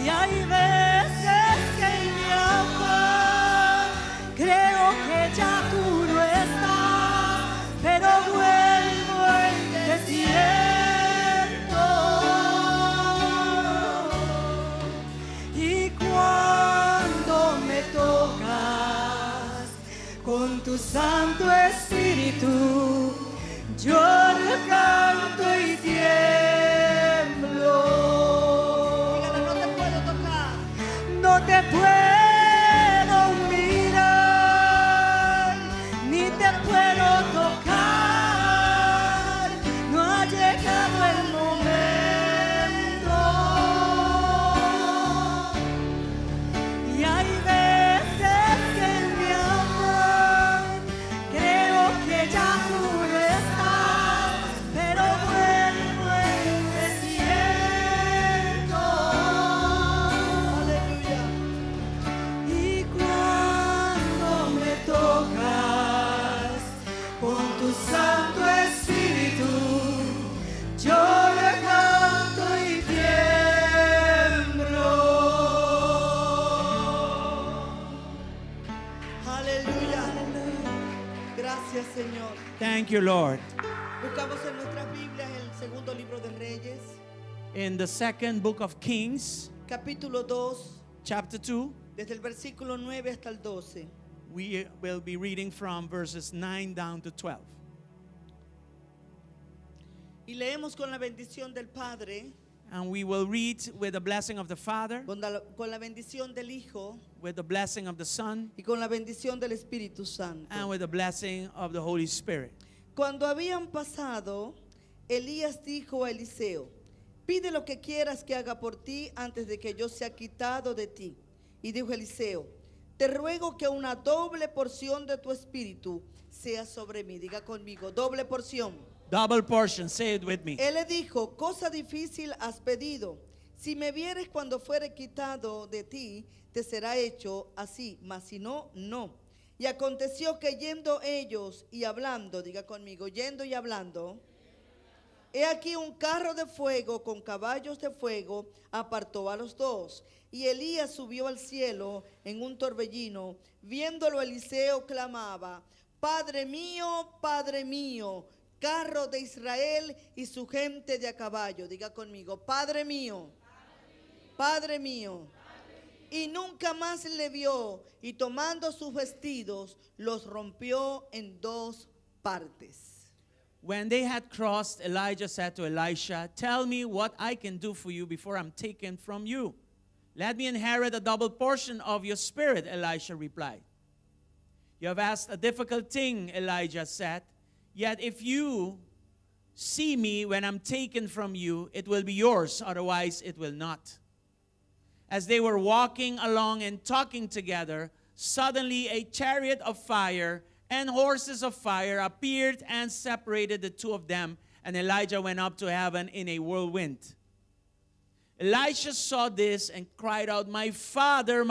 Y hay veces que en mi alma creo que ya tú no estás, pero vuelvo al desierto. Y cuando me tocas con tu Santo Espíritu, yo canto y tiemblo. Dígale, no te puedo tocar. No te puedo mirar, ni te puedo tocar, no ha llegado el momento. Y hay veces que en mi alma creo que ya tú no estás, pero vuelvo al desierto. Aleluya. Y cuando me tocas con tu Santo Espíritu, yo le canto y tiemblo. Aleluya. Gracias, Señor. Thank you, Lord. Buscamos en nuestras Biblias el segundo libro de Reyes, In the second book of Kings, capítulo 2, chapter 2, desde el versículo 9 hasta el 12. we will be reading from verses 9 down to 12. Y leemos con la bendición del Padre, And we will read with the blessing of the Father, con la bendición del Hijo with the blessing of the Son, y con la bendición del Espíritu Santo. and with the blessing of the Holy Spirit. Cuando habían pasado, Elías dijo a Eliseo: pide lo que quieras que haga por ti antes de que yo sea quitado de ti. Y dijo Eliseo: te ruego que una doble porción de tu espíritu sea sobre mí. Diga conmigo, doble porción. Double portion, say it with me. Él le dijo: cosa difícil has pedido. Si me vieres cuando fuere quitado de ti, te será hecho así, mas si no, no. Y aconteció que yendo ellos y hablando, diga conmigo, yendo y hablando, he aquí un carro de fuego con caballos de fuego apartó a los dos. Y Elías subió al cielo en un torbellino. Viéndolo, Eliseo clamaba: Padre mío, carro de Israel y su gente de a caballo. Diga conmigo, Padre mío, Padre mío. Y nunca más le vio, y tomando sus vestidos los rompió en dos partes. When they had crossed, Elijah said to Elisha, tell me what I can do for you before I'm taken from you. Let me inherit a double portion of your spirit, Elisha replied. You have asked a difficult thing, Elijah said. Yet if you see me when I'm taken from you, it will be yours, otherwise it will not. As they were walking along and talking together, suddenly a chariot of fire and horses of fire appeared and separated the two of them, and Elijah went up to heaven in a whirlwind. Elisha saw this and cried out, my father,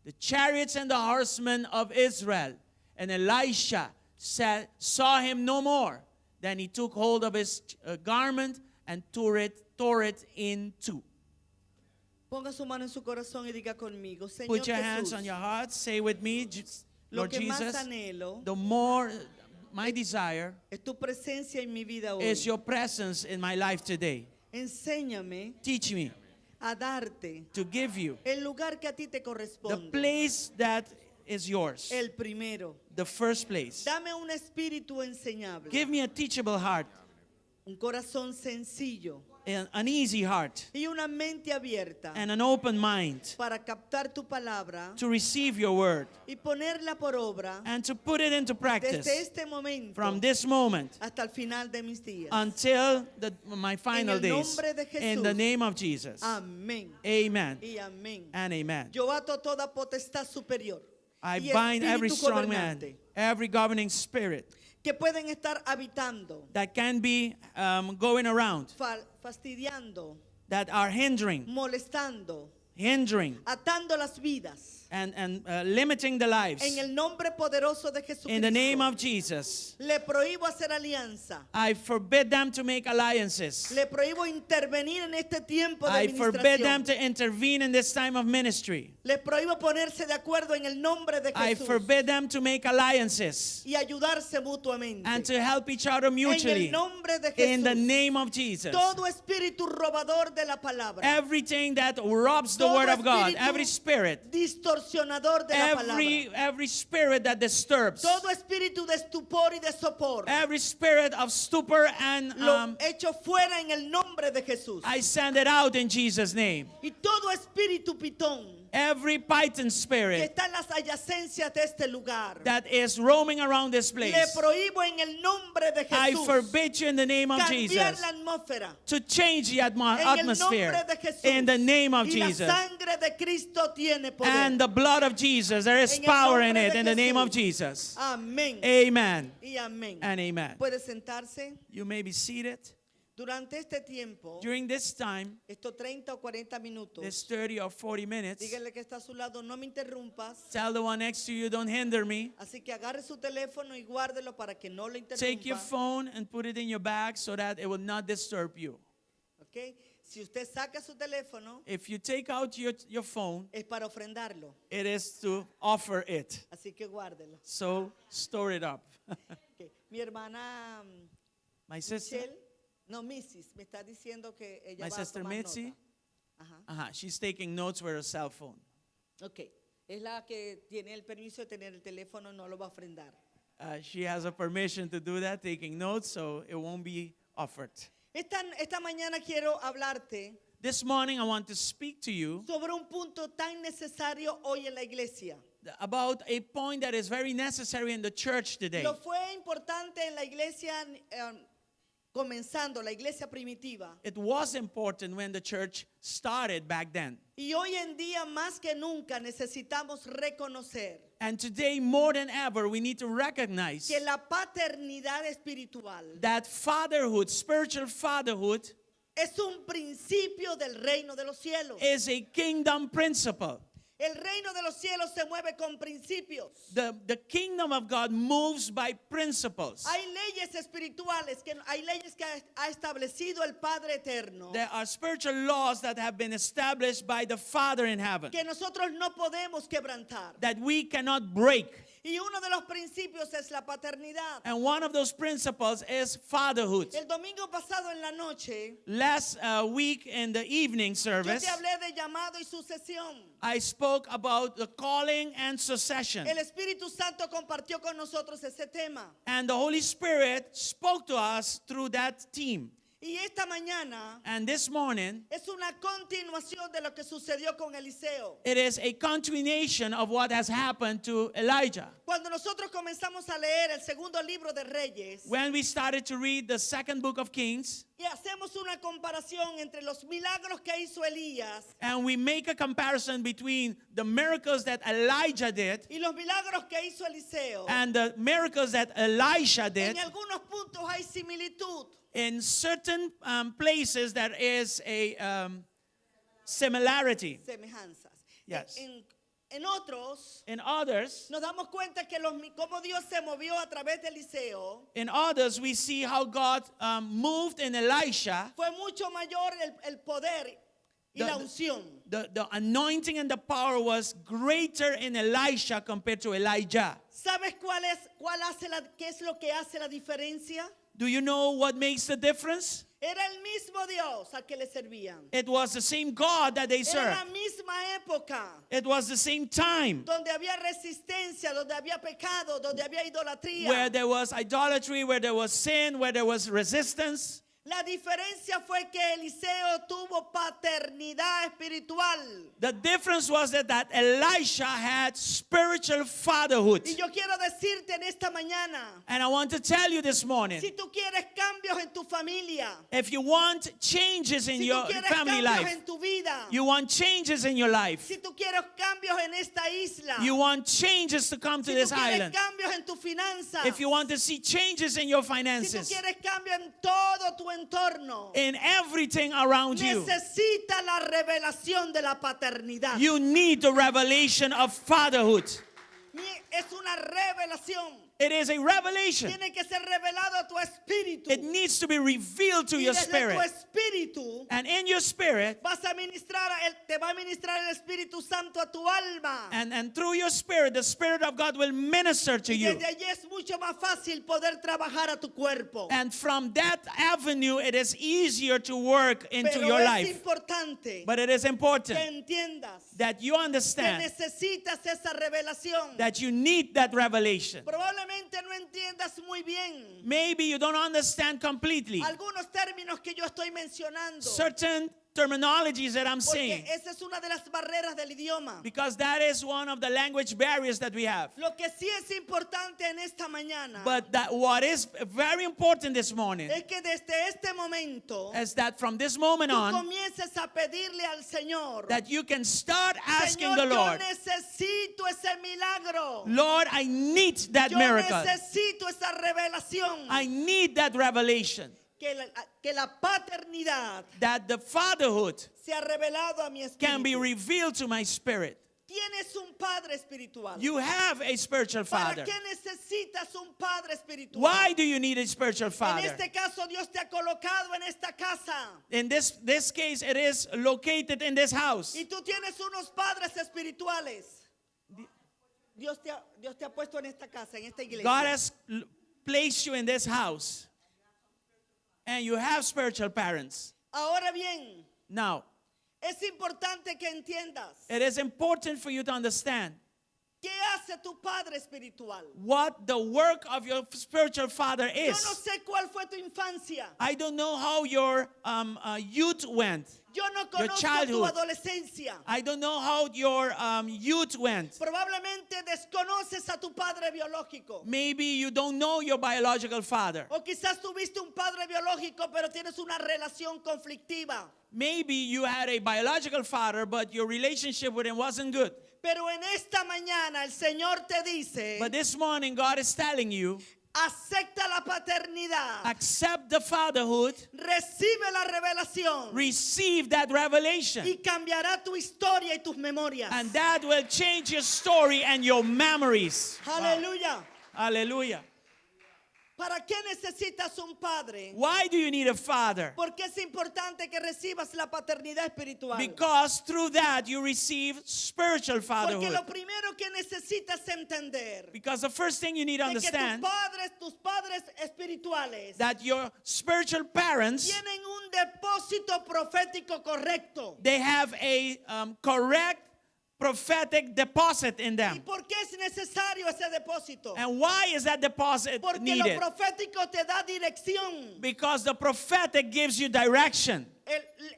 the chariots and the horsemen of Israel. And Elisha saw him no more. Then he took hold of his garment and tore it in two. Ponga su mano en su corazón y diga conmigo, Señor Put your hands Jesús, on your heart. Say with me, lo Lord que más Jesus, anhelo the more my desire es tu presencia en mi vida hoy. is your presence in my life today. Enséñame Teach me a darte to give you el lugar que a ti te the corresponde. place that is yours, El primero. the first place. Dame un espíritu enseñable, Give me a teachable heart, un corazón sencillo an easy heart, y una mente abierta and an open mind para captar tu palabra to receive your word y ponerla por obra and to put it into practice desde este momento from this moment hasta el final de mis días. until my final el days. nombre de In the Jesús. name of Jesus. Amén Amen y amén. and amen. Yo ato toda potestad superior I y bind every espíritu strong man, gobernante every governing spirit que pueden estar habitando, that can be going around, fastidiando, that are hindering, molestando, atando las vidas. and limiting the lives. En el nombre poderoso de Jesucristo. In the name of Jesus, Le prohíbo hacer alianza. I forbid them to make alliances. Le prohíbo intervenir en este tiempo de I forbid them administración. to intervene in this time of ministry. Le prohíbo ponerse de acuerdo en el nombre de I Jesús forbid them to make alliances y ayudarse mutuamente. and to help each other En mutually. el nombre de In the Jesús. name of Jesus. Todo espíritu robador de la palabra. Everything that robs the Todo word of God, espíritu every spirit, distorsionador de la palabra. every spirit that disturbs, Todo espíritu de estupor y de sopor. every spirit of stupor and Lo echo fuera en el nombre de Jesús. I send it out in Jesus' name. Y todo espíritu pitón Every python que spirit está en las adyacencias de este lugar. that is roaming around this Le place, prohíbo en el nombre de I Jesús forbid you in the name of cambiar Jesus la atmósfera. to change the En el atmosphere nombre de Jesús. in the name of Y Jesus. la sangre de Cristo tiene poder. And the blood of Jesus, there is En el power in nombre it de in the name of Jesús. Jesus. Amén. Amen Y amén. and amen. Puede sentarse. You may be seated. Durante este tiempo, During this time, estos 30 o 40 minutos, this 30 or 40 minutes, dígale que está a su lado, no me interrumpas. tell the one next to you, don't hinder me. Así que agarre su teléfono y guárdelo para que no lo Take your interrumpa. phone and put it in your bag so that it will not disturb you. ¿Ok? Si usted saca su teléfono, If you take out your phone, es para ofrendarlo. it is to offer it. Así que guárdelo. So store it up. Ok. Mi hermana My sister, Michelle, no, Mrs., me está diciendo que ella my va a sister tomar Mitzi, nota. she's taking notes with her cell phone. Ok. Es la que tiene el permiso de tener el teléfono, no lo va a ofrendar. She has a permission to do that, taking notes, so it won't be offered. Esta mañana quiero hablarte This morning, I want to speak to you sobre un punto tan necesario hoy en la iglesia. about a point that is very necessary in the church today. Lo fue importante en la iglesia, comenzando la iglesia primitiva. It was important when the church started back then. Y hoy en día más que nunca necesitamos reconocer And today, more than ever, we need to recognize que la paternidad espiritual that fatherhood, spiritual fatherhood, es un principio del reino de los cielos. is a kingdom principle. El reino de los cielos se mueve con principios. The kingdom of God moves by principles. Hay leyes espirituales, hay leyes que ha establecido el Padre Eterno, There are spiritual laws that have been established by the Father in heaven que nosotros no podemos quebrantar. that we cannot break. Y uno de los principios es la paternidad. And one of those principles is fatherhood. El domingo pasado en la noche, Last week in the evening yo service, te hablé de llamado y sucesión. I spoke about the calling and succession. El Espíritu Santo compartió con nosotros ese tema. And the Holy Spirit spoke to us through that theme. Y esta mañana And this morning, es una continuación de lo que sucedió con Eliseo. it is a continuation of what has happened to Elijah. Cuando nosotros comenzamos a leer el segundo libro de Reyes When we started to read the second book of Kings, y hacemos una comparación entre los milagros que hizo Elías and we make a comparison between the miracles that Elijah did y los milagros que hizo Eliseo, and the miracles that Elisha did, en algunos puntos hay similitud. in certain places there is a similarity. Semejanzas. Yes. En otros, In others, nos damos cuenta que cómo Dios se movió a través de Eliseo we see how God moved in Elisha, fue mucho mayor el poder y la unción. The anointing and the power was greater in Elisha compared to Elijah. ¿Sabes qué es lo que hace la diferencia? Do you know what makes the difference? Era el mismo Dios al que le servían. It was the same God that they Era served. la misma época It was the same time donde había resistencia, donde había pecado, donde había idolatría. where there was idolatry, where there was sin, where there was resistance. La diferencia fue que Eliseo tuvo paternidad espiritual. The difference was that Elisha had spiritual fatherhood. Y yo quiero decirte en esta mañana, And I want to tell you this morning, si tú quieres cambios en tu familia, if you want changes in si your tú quieres family cambios life, en tu vida, you want changes in your life, si tú quieres cambios en esta isla, you want changes to come to si this tú quieres island, cambios en tu finanzas, if you want to see changes in your si tú finances, quieres cambios en todo tu entorno, in everything around you, necesita la revelación de la paternidad. you need the revelation of fatherhood. Es una revelación. It is a revelation. Tiene que ser revelado a tu espíritu. It needs to be revealed to Y your desde spirit. tu espíritu And in your spirit, te va a ministrar el Espíritu Santo a tu alma. and through your spirit, the Spirit of God will minister to Y you. desde allí es mucho más fácil poder trabajar a tu cuerpo. And from that avenue, it is easier to work into Pero your es life. importante But it is que important entiendas that you que understand necesitas esa revelación. that you need that revelation. Probablemente no entiendas muy bien Maybe you don't understand completely algunos términos que yo estoy mencionando. certain terminologies that I'm saying, Porque esa es una de las barreras del idioma. because that is one of the language barriers that we have. Lo que sí es importante en esta mañana But that what is very important this morning es que desde este momento is that from this moment tú on, comiences a pedirle al Señor, that you can start asking Señor, the Lord, yo necesito ese milagro. Lord, I need that Yo miracle. necesito esa revelación. I need that revelation. Que la paternidad That the fatherhood se ha revelado a mi can be espíritu. revealed to my spirit. Tienes un padre espiritual. You have a spiritual ¿Para father. qué necesitas un padre espiritual? Why do you need a spiritual En father? este caso Dios te ha colocado en esta casa. In this case, it is located in this house. Y tú tienes unos padres espirituales. Dios te ha puesto en esta casa, en esta iglesia. God has placed you in this house. And you have spiritual parents. Ahora bien, Now, es importante que entiendas it is important for you to understand qué hace tu padre espiritual. what the work of your spiritual father Yo no is. sé cuál fue tu infancia. I don't know how your youth went. Yo no Your conozco tu childhood. adolescencia. I don't know how your youth went. Probablemente desconoces a tu padre biológico. Maybe you don't know your biological father. O quizás tuviste un padre biológico, pero tienes una relación conflictiva. Maybe you had a biological father, but your relationship with him wasn't good. Pero en esta mañana el Señor te dice, But this morning, God is telling you, acepta la paternidad, accept the fatherhood, recibe la revelación receive that revelation, y cambiará tu historia y tus memorias. and that will change your story and your memories. Aleluya. Hallelujah. ¿Para qué necesitas un padre? Why do you need a father? Porque es importante que recibas la paternidad espiritual. Because through that you receive spiritual Porque fatherhood. lo primero que necesitas entender Because the first thing you need to es que understand tus padres espirituales that your spiritual parents, tienen un depósito profético correcto. they have a correct prophetic deposit in ¿Y them. por qué es necesario ese depósito? And why is that deposit Porque needed? lo profético te da dirección. Because the prophetic gives you direction.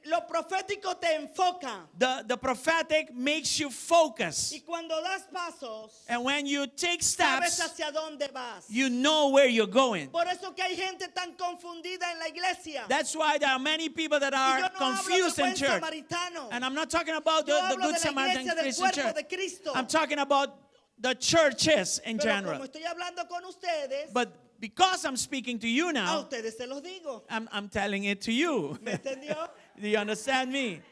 Lo profético te enfoca. The prophetic makes you focus. Y cuando das pasos, And when you take sabes steps, hacia dónde vas. you know where you're going. Por eso que hay gente tan confundida en la iglesia. That's why there are many people that Y are yo no hablo confused del in buen church. samaritano. And I'm not talking about Yo the hablo Good de la Samaritan iglesia del Christian cuerpo church. de Cristo. I'm talking about the churches in Pero general. como estoy hablando con ustedes, But because I'm speaking to you a now, ustedes se los digo. I'm telling it to you. ¿Me entendió? Do you understand me?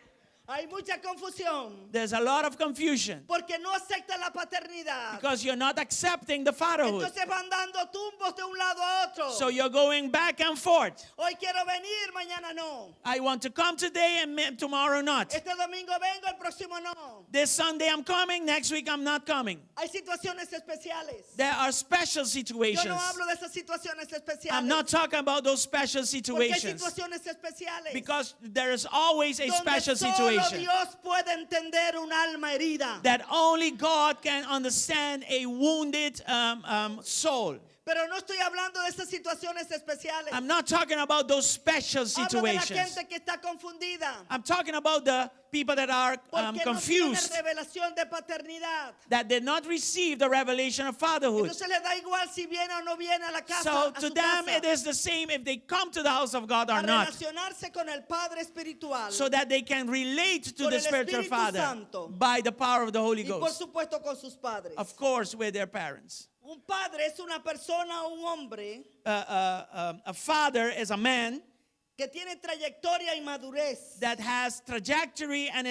Hay mucha confusión. There's a lot of confusion Porque no aceptan la paternidad. because you're not accepting the fatherhood. Entonces van dando tumbos de un lado a otro. So you're going back and forth. Hoy quiero venir, mañana no. I want to come today and tomorrow not. Este domingo vengo, el próximo no. This Sunday I'm coming, next week I'm not coming. Hay situaciones especiales. There are special Yo situations. no hablo de esas situaciones especiales. I'm not talking about those special Porque hay situations situaciones especiales. because there is always a donde special solo situation Dios puede entender un alma herida. that only God can understand a wounded soul. Pero no estoy hablando de esas situaciones especiales. I'm not talking about those special Hablo de la situations. gente que está confundida. I'm talking about the people that are Porque no confused, tienen revelación de paternidad. that did not receive the revelation of fatherhood. Entonces les da igual si viene o no viene a la casa. So a to su them casa, it is the same if they come to the house of God or a not, relacionarse con el Padre espiritual. so that they can relate to Por the el spiritual Espíritu Father Santo. by the power of the Holy Y por Ghost. supuesto con sus padres. Of course, with their parents. Un padre es una persona o un hombre A father is a man que tiene trayectoria y madurez that has trajectory and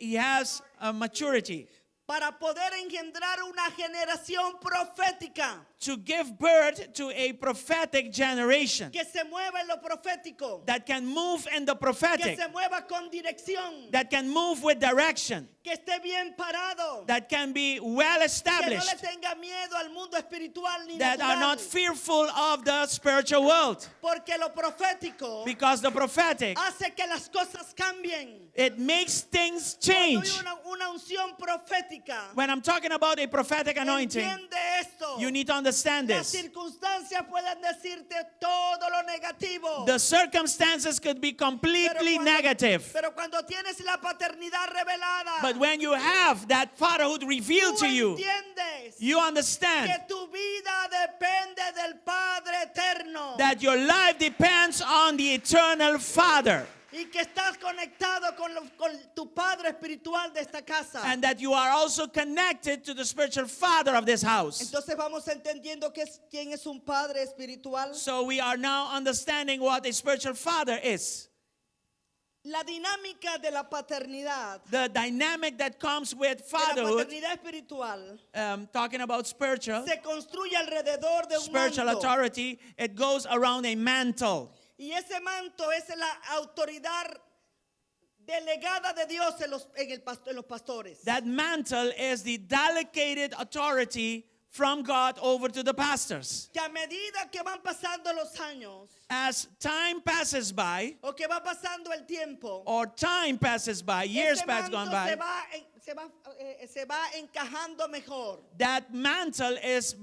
he has maturity para poder engendrar una generación profética to give birth to a prophetic generation que se mueva en lo profético, that can move in the que prophetic, se mueva con dirección, that can move with direction, que esté bien parado, that can be well que no established, le tenga miedo al mundo espiritual ni that are natural, not fearful of the spiritual world. porque lo profético Because the prophetic, hace que las cosas cambien. it makes things Cuando change. hay una unción profética, When I'm talking about a prophetic anointing, entiende esto. you need to understand Las this. circunstancias pueden decirte todo lo negativo. The circumstances could be completely negative. Pero cuando tienes la paternidad revelada, But when you have that fatherhood revealed tú to you, entiendes you understand que tu vida depende del Padre eterno that your life depends on the eternal Father, y que estás conectado con tu Padre espiritual de esta casa. and that you are also connected to the spiritual Father of this house. Entonces vamos entendiendo quién es un Padre espiritual. So we are now understanding what a spiritual father is. La dinámica de la paternidad, The dynamic that comes with de la fatherhood, paternidad espiritual, talking about spiritual se construye alrededor de un spiritual manto. authority, it goes around a mantle. Y ese manto es la autoridad delegada de Dios en los pastores. That mantle is the delegated authority from God over to the pastors. Que a medida que van pasando los años, As time passes by, o que va pasando el tiempo, or time passes by, years ese pass manto gone by, se va encajando mejor. that mantle is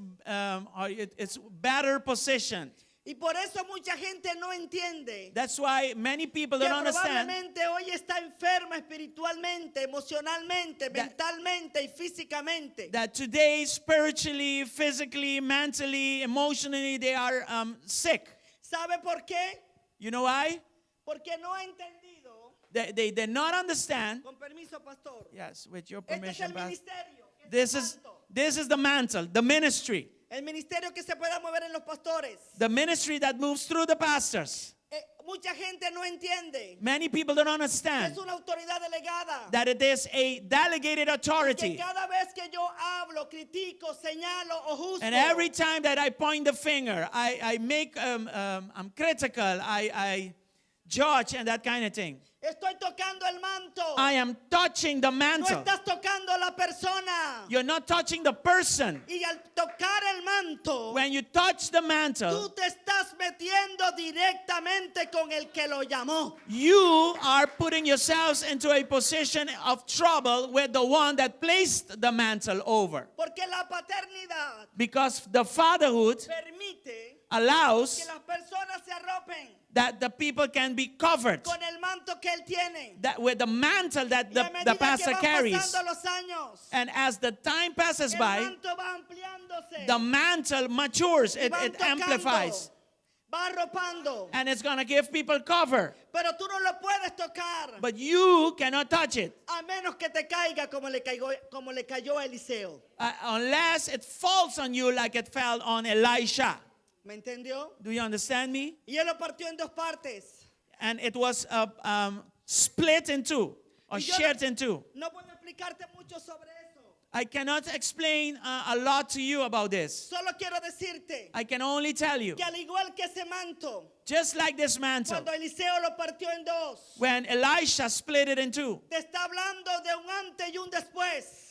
it's better positioned. Y por eso mucha gente no entiende That's why many people que don't understand probablemente hoy está enferma espiritualmente, emocionalmente, mentalmente y físicamente. that today, spiritually, physically, mentally, emotionally, they are sick. ¿Sabe por qué? You know why? Porque no ha entendido. They did not understand. Con permiso, pastor. Yes, with your Este es permission, el Pastor. ministerio. This is the mantle, the ministry. El ministerio que se pueda mover en los pastores. The ministry that moves through the pastors. Mucha gente no entiende. Many people don't understand Es una autoridad delegada. that it is a delegated Que authority. cada vez que yo hablo, critico, señalo o juzgo, And every time that I point the finger, I make, I'm critical, I judge and that kind of thing. estoy tocando el manto. I am touching the No mantle. estás tocando a la persona. You're not touching the person. Y al tocar el manto, When you touch the tú mantle, te estás metiendo directamente con el que lo llamó. you are putting yourselves into a position of trouble with the one that placed the mantle over. Porque la paternidad Because the fatherhood permite allows que las personas se arropen that the people can be covered con el manto que él tiene. that with the mantle that Y a the medida pastor que van carries. pasando los años, And as the time passes el by, manto va ampliándose. the mantle matures, y it van tocando, amplifies, va arropando. and it's going to give people cover. Pero tú no lo puedes tocar But you cannot touch it a menos que te caiga como le cayó a Eliseo. unless it falls on you like it fell on Elisha. ¿Me entendió? Do you understand me? Y él lo partió en dos partes. And it was split in two. or shared in two. No puedo explicarte mucho sobre eso. I cannot explain a lot to you about this. Solo quiero decirte I can only tell you, que al igual que ese manto, just like this mantle, cuando Eliseo lo partió en dos, when Elisha split it in two, te está hablando de un antes y un después.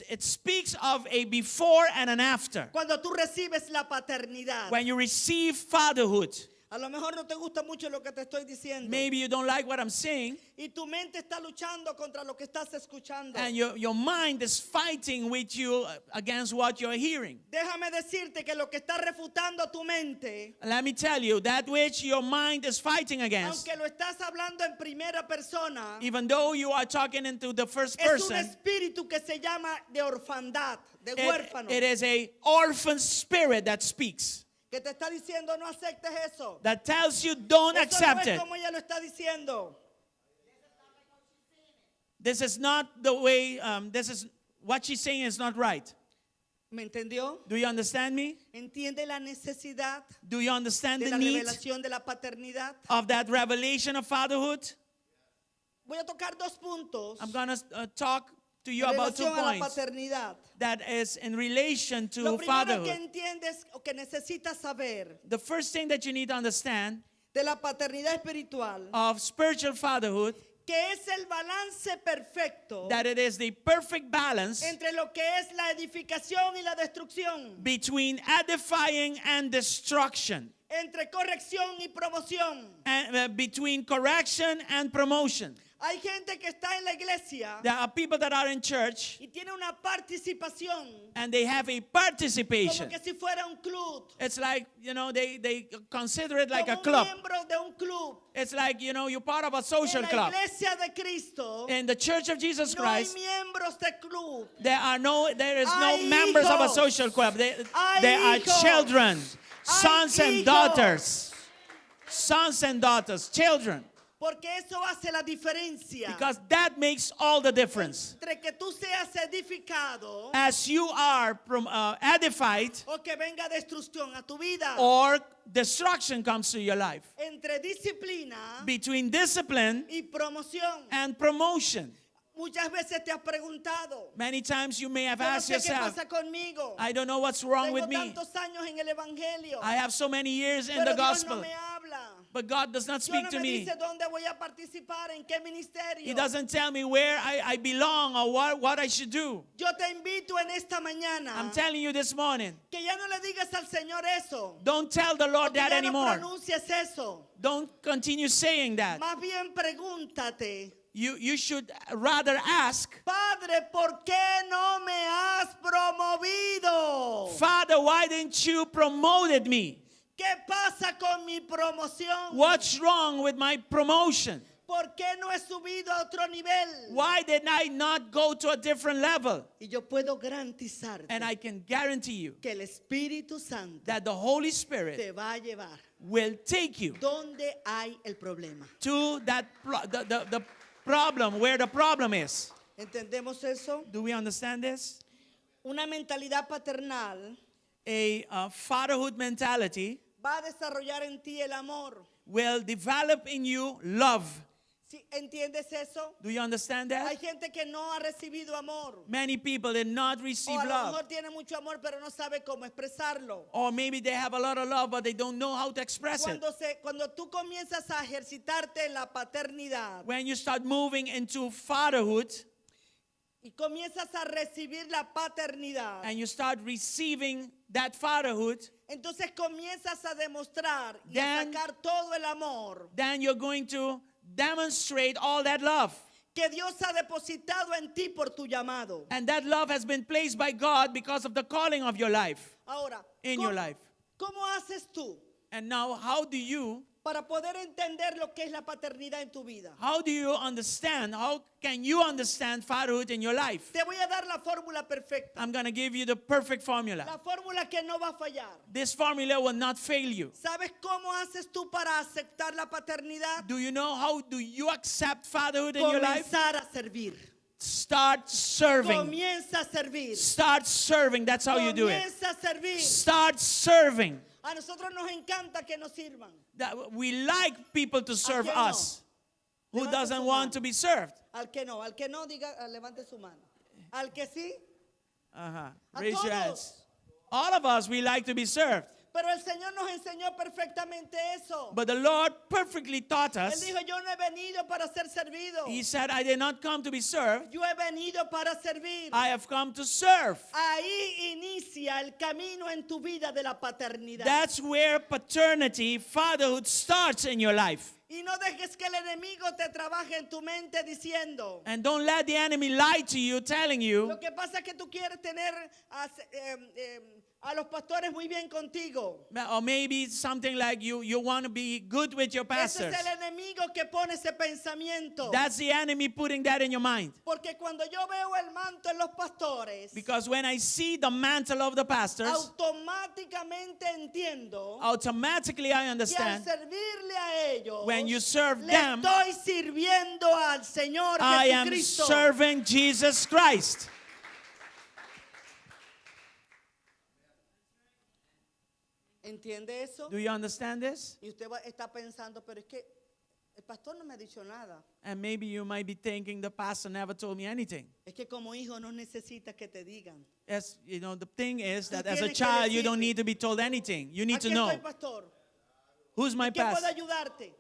it speaks of a before and an after. Cuando tú recibes la paternidad. When you receive fatherhood, A lo mejor no te gusta mucho lo que te estoy diciendo. maybe you don't like what I'm saying, Y tu mente está luchando contra lo que estás escuchando. and your mind is fighting with you against what you're hearing. Déjame decirte que lo que está refutando tu mente, Let me tell you, that which your mind is fighting against, aunque lo estás hablando en primera persona, even though you are talking into the first es un person, espíritu que se llama de orfandad, de huérfano, it is a orphan spirit that speaks, que te está diciendo no aceptes eso. that tells you don't Eso accept no es it. como ella lo está diciendo. This is not the way, this is what she's saying is not right. ¿Me entendió? Do you understand me? ¿Entiende la necesidad Do you understand de the la need revelación de la paternidad? of that revelation of fatherhood? Voy a tocar dos puntos I'm going to talk to you en about 2 relación a la points paternidad. that is in relation to Lo primero que fatherhood. entiendes o que necesitas saber The first thing that you need to understand de la paternidad espiritual, of spiritual fatherhood, que es el balance perfecto that it is the perfect balance entre lo que es la edificación y la destrucción, between edifying and destruction, entre corrección y promoción. and between correction and promotion. Hay gente que está en la iglesia There are people that are in church y tiene una participación and they have a como participation. que si fuera un club, It's like, they consider it like a como un club. miembro de un club. It's like, you're part of a social En la club. iglesia de Cristo In the Church of Jesus no hay Christ, miembros de club. there is no Hay members of a hijos. social club. Hay They are hijos. children, Hay sons and hijos. daughters. Sons and daughters, children. Porque eso hace la diferencia Because that makes all the difference. entre que tú seas edificado As you are edified, o que venga destrucción a tu vida. or destruction comes to your life. Entre disciplina Between discipline y promoción. and promotion. Muchas veces te has preguntado, Many times you may have yo no asked sé qué yourself, pasa conmigo. I don't know what's wrong Tengo with me. tantos años en el evangelio, I have so many years in pero the Dios no gospel, me habla. but God does not Dios speak no to me me. dice dónde voy a participar, en qué ministerio. He doesn't tell me where I belong or what I should do. Yo te invito en esta mañana I'm telling you this morning, que ya no le digas al Señor eso. don't tell the Lord Que that ya no anymore. pronuncies eso. Don't continue saying that. Más bien pregúntate, You should rather ask, Padre, ¿por qué no me has promovido? Father, why didn't you promoted me? ¿Qué pasa con mi promoción? What's wrong with my promotion? ¿Por qué no he subido a otro nivel? Why did I not go to a different level? Y yo puedo garantizarte And I can guarantee you que el Espíritu Santo that the Holy Spirit te va a llevar will take you donde hay el problema. to that the problem where the problem is. ¿Entendemos eso? Do we understand this? Una mentalidad paternal A fatherhood mentality va a desarrollar en ti el amor. will develop in you love. ¿Sí? ¿Entiendes eso? Do you understand Hay that? gente que no ha recibido amor. Many people did not O receive a lo love. mejor tiene mucho amor, pero no sabe cómo expresarlo. Or maybe they have a lot of love, but they don't know how to express it. Cuando tú comienzas a ejercitarte en la paternidad When you start moving into fatherhood y comienzas a recibir la paternidad, and you start receiving that fatherhood, entonces comienzas a demostrar y a Then- sacar todo el amor then you're going to demonstrate all that love. que Dios ha depositado en ti por tu llamado. And that love has been placed by God because of the calling of your life, Ahora, in ¿cómo- your life. ¿cómo haces tú And now, how do you para poder entender lo que es la paternidad en tu vida? understand, how can you understand fatherhood in your life? Te voy a dar la fórmula perfecta, I'm going to give you the perfect la formula. fórmula que no va a fallar. This formula will not fail you. ¿Sabes cómo haces tú para aceptar la paternidad? Do you know how do you accept fatherhood in your life? Comenzar a servir. Start serving. Comienza a servir. Start serving. That's how you do it. Comienza a servir. Start serving. A nosotros nos encanta que nos sirvan. That we like people to serve quién no? us. Who Levante doesn't su want to mano. be served? Al que no, diga, levante su mano. Al que sí, Uh-huh. a Raise your todos. hands. All of us, we like to be served. Pero el Señor nos enseñó perfectamente eso. But the Lord perfectly taught Él us. dijo, yo no he venido para ser servido. He said, I did not come to be served. Yo he venido para servir. I have come to serve. Ahí inicia el camino en tu vida de la paternidad. That's where paternity, fatherhood starts in your life. Y no dejes que el enemigo te trabaje en tu mente diciendo. And don't let the enemy lie to you, telling you, Lo que pasa es que tú quieres tener a los pastores muy bien contigo. or maybe something like you want to be good with your Ese pastors. es el enemigo que pone ese pensamiento. That's the enemy putting that in your mind. Porque cuando yo veo el manto en los pastores, Because when I see the mantle of the pastors, automáticamente entiendo automatically I que al understand servirle a ellos, when you serve le them, estoy sirviendo al Señor I am Jesucristo. serving Jesus Christ. ¿Entiende eso? Do you understand this? Y usted está pensando, pero es que el pastor no me ha dicho nada. And maybe you might be thinking the pastor never told me anything. Es que como hijo no necesitas que te digan. Yes, you know, the thing is that Tú as a tienes que child, you don't decirle. need to be told anything. You need to Aquí know. estoy, pastor. Who's my ¿Qué puedo pastor? ayudarte?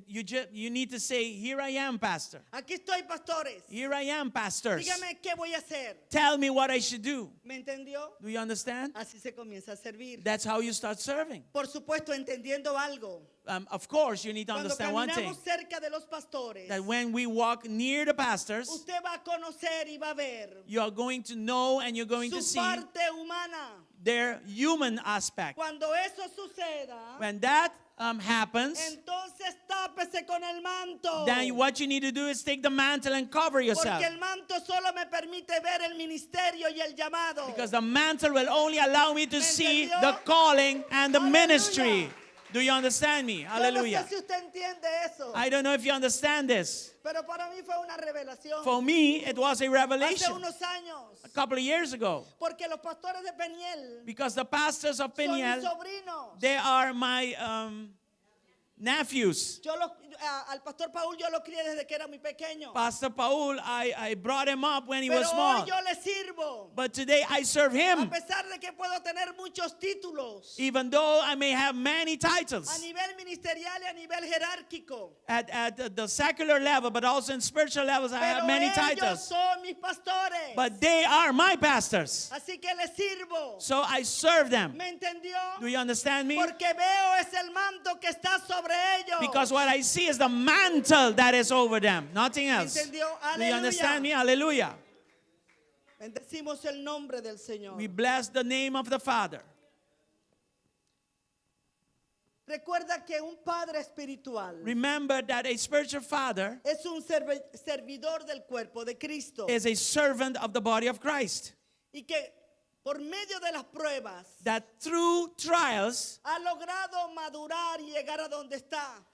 You need to say, here I am, pastor. Aquí estoy, pastores. Here I am, pastors. Dígame qué voy a hacer. Tell me what I should do. ¿Me entendió? Do you understand? Así se comienza a servir. That's how you start serving. Por supuesto, entendiendo algo. Of course, you need to Cuando understand one thing. caminamos cerca de los pastores, That when we walk near the pastors, usted va a conocer y va a ver you are going to know and you're going to su see parte humana. their human aspect. Cuando eso suceda, When that happens, entonces tápese con el manto. then what you need to do is take the mantle and cover yourself. Porque el manto solo me permite ver el ministerio y el llamado. Because the mantle will only allow me to ¿Me see entendió? the calling and the Aleluya. ministry. Do you understand me? Yo Hallelujah. no sé si usted entiende eso, I don't know if you understand this. pero para mí fue una revelación. For me, it was a Hace revelation unos años, a couple of years ago. porque los pastores de Peniel Because the pastors of son mis Peniel, sobrinos. they are my nephews. Al pastor Paul yo lo crié desde que era muy pequeño. Pastor Paul, I brought him up when he Pero was small. hoy yo le sirvo. But today I serve A him. pesar de que puedo tener muchos títulos Even though I may have many a titles nivel ministerial y a nivel jerárquico. at the secular level, but also in spiritual levels, I have Pero many ellos titles. son mis pastores. But they are my pastors. Así que les sirvo. So I serve them. ¿Me entendió? Do you understand me? Porque veo es el manto que está sobre ellos. Because what I see is the mantle that is over them, nothing else. ¿Entendió? Do you Aleluya. understand me? Hallelujah. Bendecimos el nombre del Señor. We bless the name of the Father. Recuerda que un padre espiritual Remember that a spiritual father es un servidor del cuerpo de Cristo. is a servant of the body of Christ. Y que por medio de las pruebas That through trials, ha logrado madurar y llegar a donde está.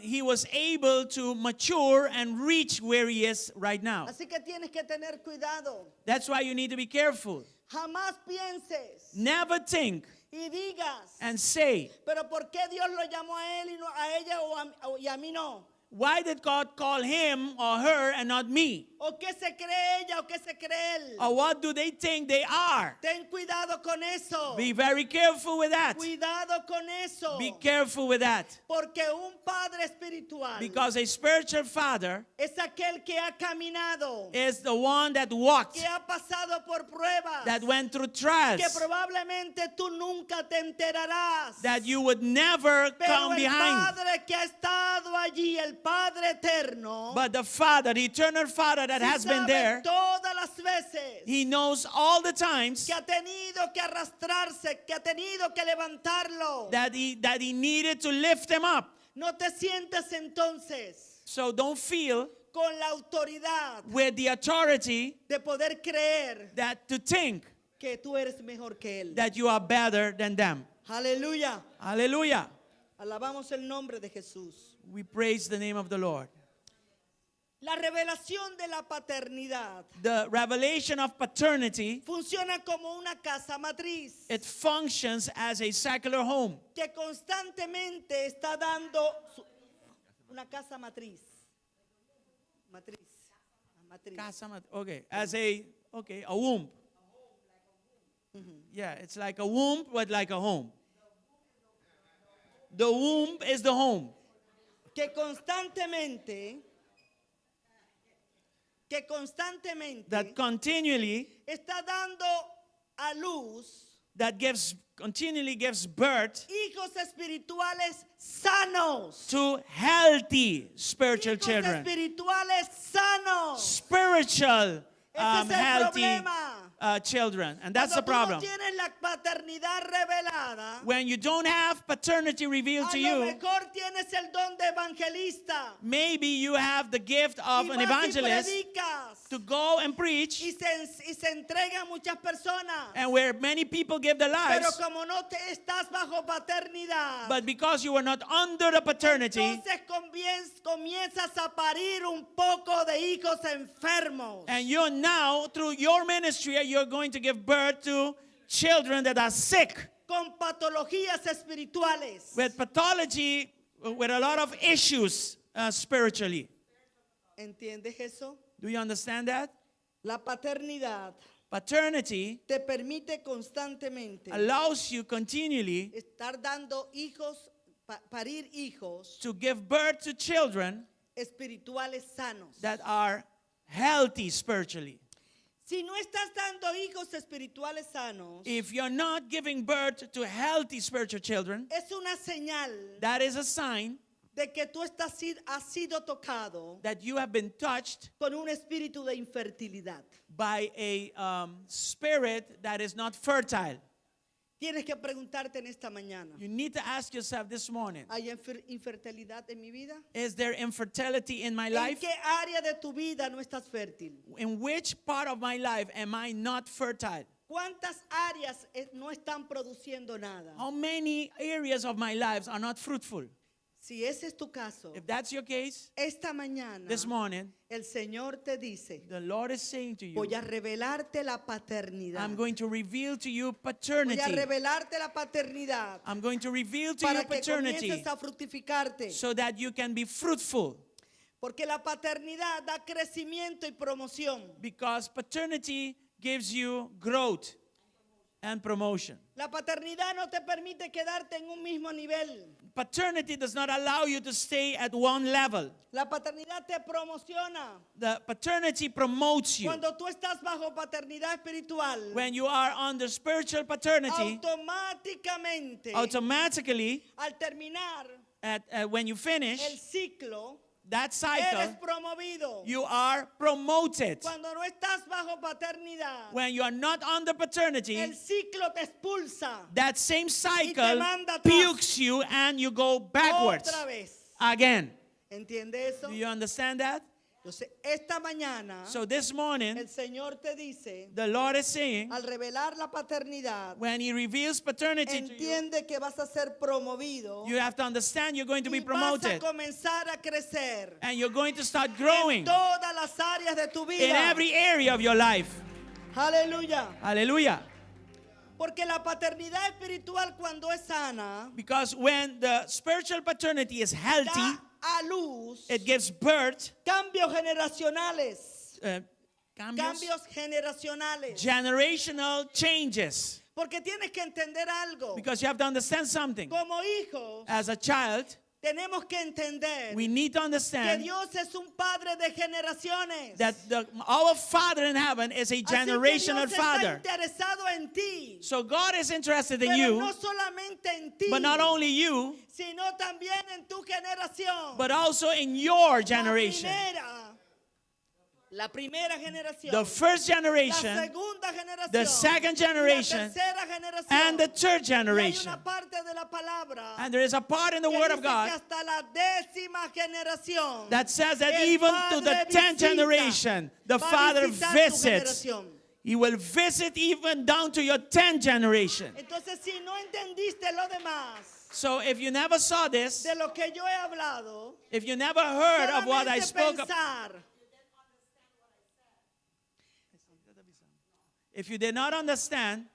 he was able to mature and reach where he is right now. Así que tienes que tener cuidado. That's why you need to be careful. Jamás pienses Never think y digas, and say, pero ¿por qué Dios lo llamó a él y no a ella y a mí no? why did God call him or her and not me? ¿O qué se cree ella o qué se cree él? Or what do they think they are? Ten cuidado con eso. Be very careful with that. Cuidado con eso. Be careful with that. Porque un padre espiritual Because a spiritual father es aquel que ha caminado, is the one that walked, que ha pasado por pruebas, that went through que trials, probablemente tú nunca te enterarás. that you would never Pero come el behind. Padre que ha estado allí, el Padre eterno, But the Father, the eternal Father that sí has been sabe there, todas las veces He knows all the times que ha tenido que arrastrarse, que ha tenido que levantarlo. that he needed to lift him up. No te sientes entonces So don't feel con la autoridad with the authority de poder creer that to think que tú eres mejor que él. that you are better than them. Aleluya. Hallelujah. Alabamos el nombre de Jesús. We praise the name of the Lord. La revelación de la paternidad The revelation of paternity, funciona como una casa matriz it functions as a secular home que constantemente está dando Una casa matriz. Matriz. Matriz. Okay, a womb. Yeah, it's like a womb, but like a home. The womb is the home. Que constantemente That continually, está dando a luz that continually gives birth hijos espirituales sanos. to healthy spiritual Hijos children. espirituales sanos. Spiritual, Ese es el healthy problema. children. And that's the Cuando tú no problem. tienes la paternidad revelada, When you don't have paternity revealed to a lo you, mejor tienes el don de evangelista. maybe you have the gift of Y an vas y evangelist predicas, to go and preach, y se entregan muchas personas. and where many people give their Pero lives, como no te estás bajo paternidad, but because you were not under the paternity, entonces comienzas a parir un poco de hijos enfermos. and you're now, through your ministry, you're going to give birth to children that are sick Con patologías espirituales. with pathology, with a lot of issues spiritually. ¿Entiendes eso? Do you understand that? La paternidad Paternity te permite constantemente allows you continually estar dando hijos, parir hijos to give birth to children espirituales sanos. that are healthy spiritually. Si no estás dando hijos espirituales sanos, If you're not giving birth to healthy spiritual children, es una señal that is a sign de que tú has sido tocado that you have been touched con un espíritu de infertilidad. by a spirit that is not fertile. Tienes que preguntarte en esta mañana, You need to ask yourself this morning, ¿hay infertilidad en mi vida? is there infertility in my ¿En life? qué área de tu vida no estás fértil? In which part of my life am I not fertile? ¿Cuántas áreas no están produciendo nada? How many areas of my lives are not fruitful? Si ese es tu caso, If that's your case, esta mañana this morning, el Señor te dice, the Lord is saying to you, voy a revelarte la paternidad. I'm going to reveal to you Voy a paternity. revelarte la paternidad I'm going to reveal to you para que paternity comiences a fructificarte. so that you can be fruitful. Porque la paternidad da crecimiento y promoción. Because paternity gives you growth and promotion. La paternidad no te permite quedarte en un mismo nivel. Paternity does not allow you to stay at one level. La paternidad te promociona. The paternity promotes you. Cuando tú estás bajo paternidad espiritual, When you are under spiritual paternity, automatically, al terminar when you el finish ciclo, that eres cycle, promovido. you are promoted. Cuando no estás bajo paternidad, When you are not under paternity, el ciclo te expulsa that same cycle manda atrás. pukes you and you go backwards otra vez. again. ¿Entiende eso? Do you understand that? Entonces, esta mañana, So this morning, el Señor te dice, the Lord is saying, al revelar la paternidad, when He reveals paternity to you, entiende que vas a ser promovido you have to understand you're going to be y vas a promoted. comenzar a crecer And you're going to start en growing todas las áreas de tu vida. in every area of your life. Aleluya. Hallelujah. Porque la paternidad espiritual cuando es sana, Because when the spiritual paternity is healthy, da a luz it gives birth, cambios generacionales. cambios, Cambios generacionales. generational changes. Porque tienes que entender algo. Because you have to understand something. Como hijos, As a child, tenemos que entender we need to que understand Dios es un padre de generaciones. that our Father in heaven is a Así que generational Dios Father. está interesado en ti. So God is interested in Pero you, no solamente en ti, but not only you, sino también en tu generación. but also in your generation. La primera generación. The first La generation, segunda generación. the second generation, La tercera generación. and the third Y hay generation. una parte de la palabra And there is a part in the que Word of dice que God hasta la 10ª generación that says that el even to the Padre 10th visita, generation, the va a Father visitar tu visits. generación. He will visit even down to your 10th generation. Entonces, si no entendiste lo demás So if you never saw this, de lo que yo he hablado, if you never heard of what I solamente spoke of, pensar if you did not understand,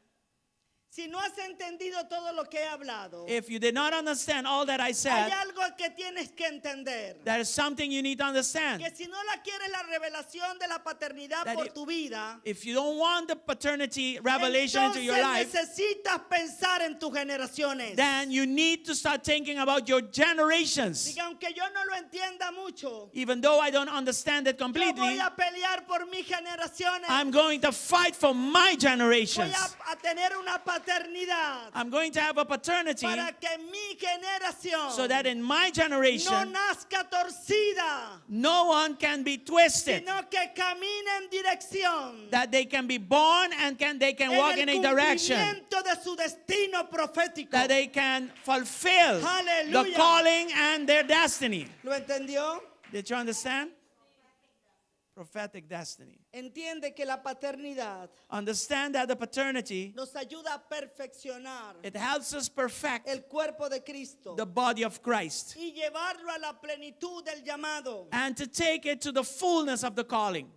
Si no has entendido todo lo que he hablado, if you did not understand all that I hay said, algo que tienes que entender. there is something you need to understand. Que si no la quieres la revelación de la paternidad That por if- tu vida, If you don't want the paternity revelation into your life, necesitas pensar en tus generaciones. then you need to start thinking about your generations. Diga, aunque yo no lo entienda mucho, Even though I don't understand it yo voy completely, a pelear por mis generaciones. I'm going to fight for my Voy generations. a tener una paternidad I'm going to have a paternity para que mi generación so that in my no generation, nazca torcida, no one can be twisted. sino que camine en dirección That they can be born and they can walk in a direction. cumplimiento de su destino profético. That they can fulfill the Hallelujah. calling and their destiny. ¿Lo entendió? Did you understand? Prophetic destiny. Entiende que la paternidad Understand that the paternity, nos ayuda a perfeccionar it helps us perfect el cuerpo de Cristo the body of Christ y llevarlo a la plenitud del llamado. and to take it to the fullness of the calling.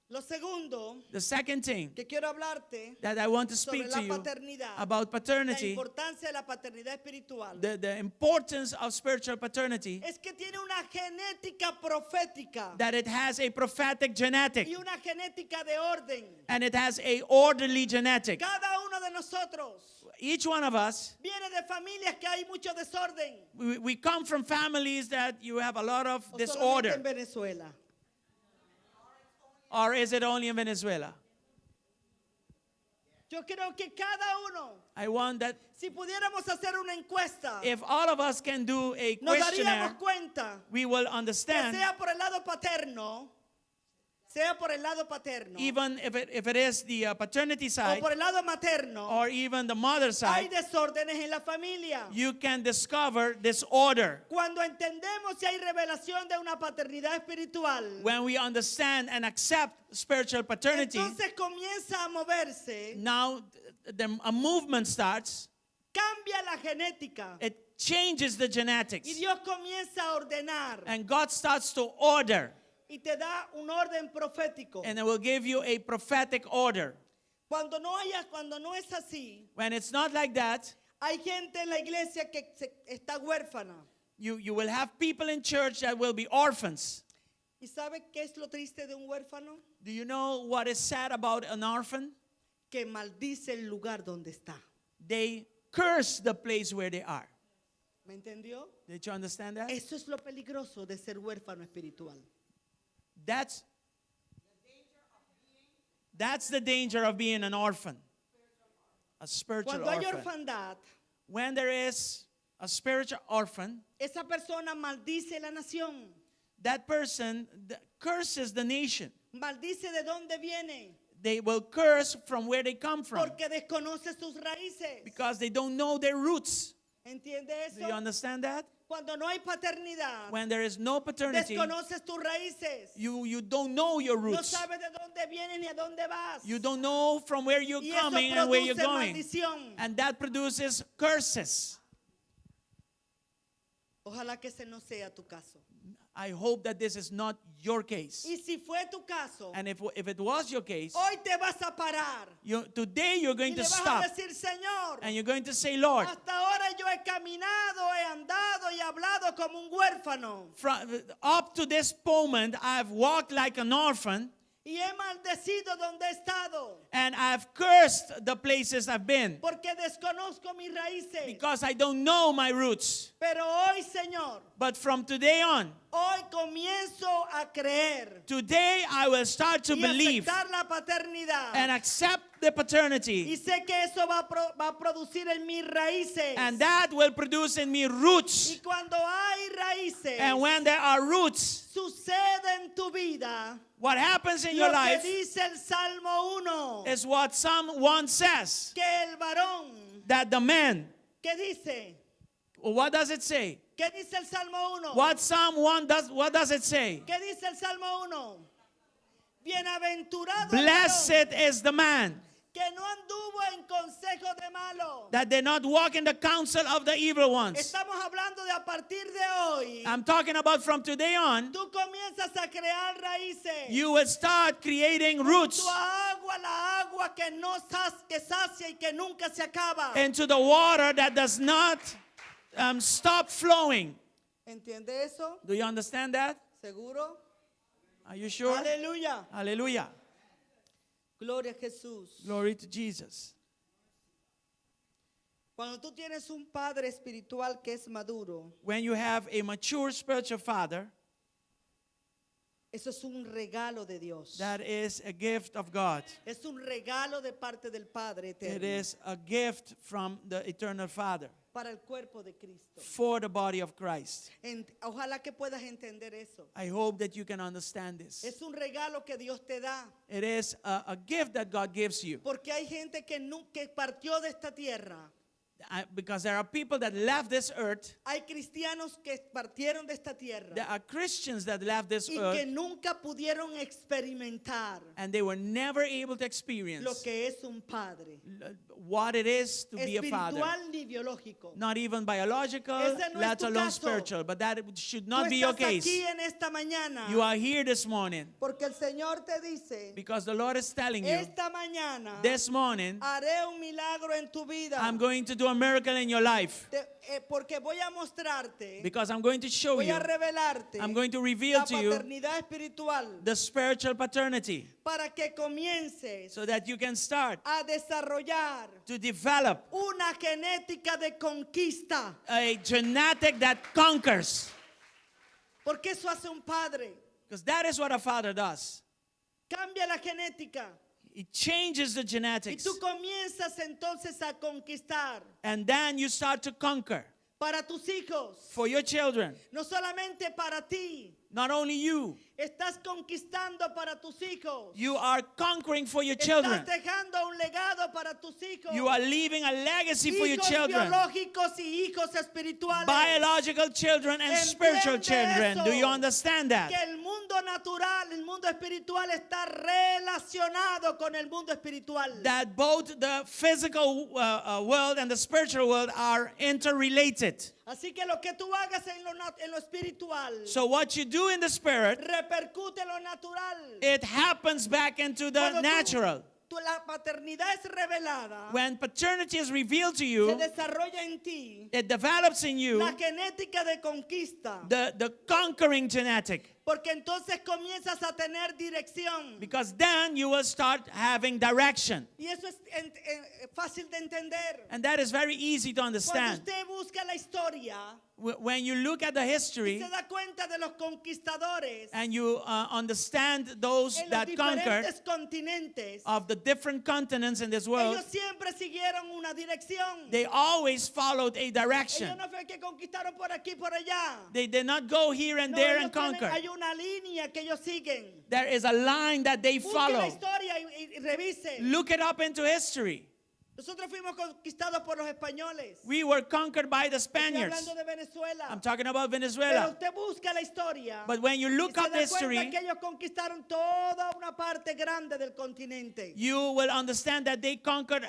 Lo segundo The second thing que quiero hablarte that I want to sobre speak la to you paternidad, about la paternity, importancia de la paternidad espiritual, the importance of spiritual paternity, es que tiene una genética profética that it has a prophetic genetic y una genética de orden. and it has a orderly genetic. Cada uno de nosotros Each one of us, viene de familias que hay mucho desorden. we come from families that you have a lot of O solamente disorder. en Venezuela. Or is it only in Venezuela? Yo creo que cada uno, I want that si pudiéramos hacer una encuesta, if all of us can do a nos questionnaire, daríamos cuenta we will que understand, sea por el lado paterno, even if it is the paternity o side por el lado materno, or even the mother hay side, desórdenes en la familia. you can discover disorder. Cuando entendemos si hay revelación de una paternidad espiritual, When we understand and accept spiritual paternity, entonces comienza a moverse, now a movement starts. cambia la genética It changes the y genetics. Dios comienza a ordenar And God starts to order. y te da un orden profético. And it will give you a prophetic order. Cuando no es así, When it's not like that, hay gente en la iglesia que está huérfana. you will have people in church that will be orphans. ¿Y sabe qué es lo triste de un huérfano? Do you know what is sad about an orphan? Que maldice el lugar donde está. They curse the place where they are. ¿Me entendió? Did you understand that? Eso es lo peligroso de ser huérfano espiritual. That's the danger of being an orphan. A spiritual Cuando hay orphan. orfandad, When there is a spiritual orphan, esa persona maldice la nación, that person curses the nation. maldice de dónde viene, They will curse from where they come from porque desconoce sus raíces. because they don't know their roots. ¿Entiende Do you eso? understand that? Cuando no hay paternidad, When there is no paternity, desconoces tus raíces. you don't know your No roots. sabes de dónde vienes ni a dónde vas. You don't know from where you're Y eso coming and where you're produce going. maldición. And that produces curses. Ojalá que ese no sea tu caso. I hope that this is not your case. Y si fue tu caso, And if it was your case, hoy te vas a parar today you're y going le to vas stop a decir, Señor, and you're going to say, Lord, hasta ahora yo he caminado, he andado y hablado como un huérfano up to this moment, I've walked like an orphan y he maldecido donde he estado and I've cursed the places I've been porque desconozco mis raíces. because I don't know my roots. Pero hoy, Señor, But from today on, hoy comienzo a creer today I will start to y believe aceptar la paternidad. and accept the Y paternity, sé que eso va a producir en mis raíces. and that will produce in me roots. Y cuando hay raíces, And when there are roots, sucede en tu vida what happens in lo your que life dice el Salmo 1, is what Psalm 1 says, que el varón, that the man, ¿qué dice? what does it say? ¿Qué dice el Salmo 1? What Psalm 1 does, what does it say? ¿Qué dice el Salmo 1? Bienaventurado el varón Blessed is the man que no anduvo en consejo de malo. that did not walk in the counsel of the evil ones. Estamos hablando de a partir de hoy. I'm talking about from today on, Tú comienzas a crear raíces. you will start creating roots Tu agua a la agua que no que sacia y que nunca se acaba. into the water that does not stop flowing. ¿Entiende eso? Do you understand that? ¿Seguro? Are you sure? Aleluya. Hallelujah. Gloria a Jesús. Glory to Jesus. Cuando tú tienes un padre espiritual que es maduro, When you have a mature spiritual father, eso es un regalo de Dios. that is a gift of God. Es un regalo de parte del Padre eterno It is a gift from the eternal Father para el cuerpo de Cristo. for the body of Christ. Ojalá que puedas entender eso. I hope that you can understand this. Es un regalo que Dios te da, It is a gift that God gives you. porque hay gente que partió de esta tierra. Because there are people that left this earth. Hay cristianos que partieron de esta tierra There are Christians that left this y que earth nunca pudieron experimentar and they were never able to experience lo que es un padre, what it is to be a father. espiritual ni biológico. Not even biological, Ese no es let tu alone caso. spiritual. But that should Tú not be your estás case. aquí en esta mañana You are here this morning porque el Señor te dice, because the Lord is telling you, esta mañana this morning, haré un milagro en tu vida. I'm going to do a miracle in your life. Porque voy a mostrarte, Because I'm going to show voy you, a revelarte I'm going to reveal la to you paternidad espiritual the spiritual paternity para que comiences so that you can start a desarrollar to develop una genética de conquista. a genetic that conquers. Porque eso hace un padre. Because that is what a father does. Cambia la genética. It changes the Y genetics. tú comienzas entonces a conquistar And then you start to conquer para tus hijos. for your children. No solamente para ti. Not only you, Estás conquistando para tus hijos. you are conquering for your children. Estás dejando un legado para tus hijos. You are leaving a legacy for your Hijos children. biológicos y hijos espirituales. Biological children and spiritual Entiende children. eso. Do you understand that? Que el mundo natural, el mundo espiritual está relacionado con el mundo espiritual. That both the physical world and the spiritual world are interrelated. Así que lo que tú hagas en lo espiritual So what you do in the spirit, repercute en lo natural. it happens back into the Cuando natural. La paternidad es revelada, When paternity is revealed to se you, desarrolla en ti it develops in you la genética de conquista. the conquering genetic. Porque entonces comienzas a tener dirección. Because then you will start having direction. Y eso es fácil de entender. And that is very easy to Cuando understand. usted busca la historia When you look at the y history se da cuenta de los conquistadores and you understand those en los that conquered diferentes continentes, of the different continents in this world, ellos siempre siguieron una dirección. they always followed a Ellos direction. no fue que conquistaron por aquí y por allá. They did not go here and No, there ellos and tienen- conquer. hay una línea que ellos siguen. There is a line that they Busque la follow. historia y revise. Look it up into history. Nosotros fuimos conquistados por los españoles. We were conquered by the Estoy Spaniards. hablando de Venezuela. I'm talking about Pero Venezuela. usted busca la historia. But when you y look se up da history, cuenta que ellos conquistaron toda una parte grande del continente. you will understand that they conquered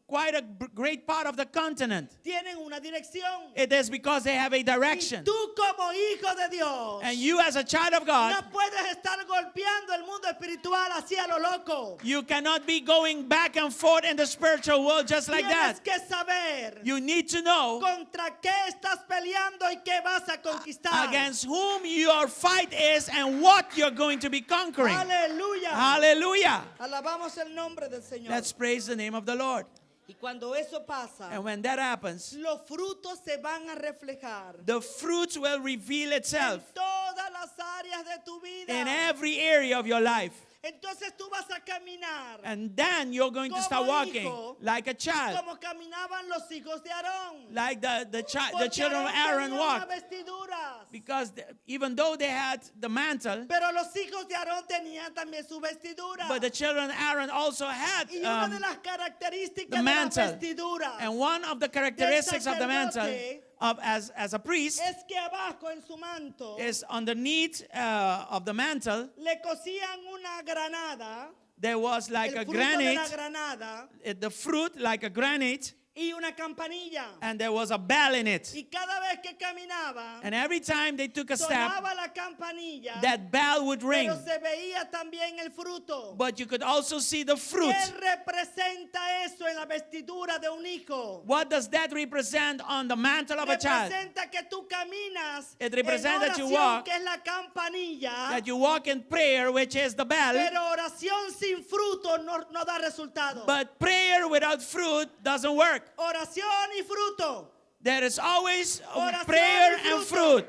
quite a great part of the continent. Tienen una dirección. It is because they have a Y direction. tú como hijo de Dios And you as a child of God, no puedes estar golpeando el mundo espiritual así a lo loco. you cannot be going back and forth in the spiritual world just like that. Tienes que saber You need to know contra qué estás peleando y qué vas a conquistar. against whom your fight is and what you're going to be conquering. Aleluya. Hallelujah. Alabamos el nombre del Señor. Let's praise the name of the Lord. Y cuando eso pasa, And when that happens, los frutos se van a reflejar the fruits will reveal en itself todas las áreas de tu vida. in every area of your life. Entonces tú vas a caminar And then you're going to como start walking hijo, like a child, como caminaban los hijos de Aarón. like the Porque children of Aaron tenía walked. unas vestiduras. Because even though they had the mantle, Pero los hijos de Aarón tenían también su vestidura. but the children of Aaron also had Y una de las características the de las mantle. vestiduras And one of the characteristics of the mantle sacerdote as a priest es que abajo en su manto is underneath of the mantle, le cosían una granada, there was like el a fruto de la granite, granada, the fruit like a granite, y una campanilla. And there was a bell in it. Y cada vez que caminaban, And every time they took a step, sonaba la campanilla, that bell would ring. pero se veía también el fruto. But you could also see the fruit. ¿Qué representa eso en la vestidura de un hijo? What does that represent on the mantle of a child? Representa que tú caminas It en represents that you oración, walk, que es la campanilla, that you walk in prayer, which is the bell. pero oración sin fruto no da resultado. But prayer without fruit doesn't work. Oración y fruto. There is always Oración prayer y and fruto. fruit.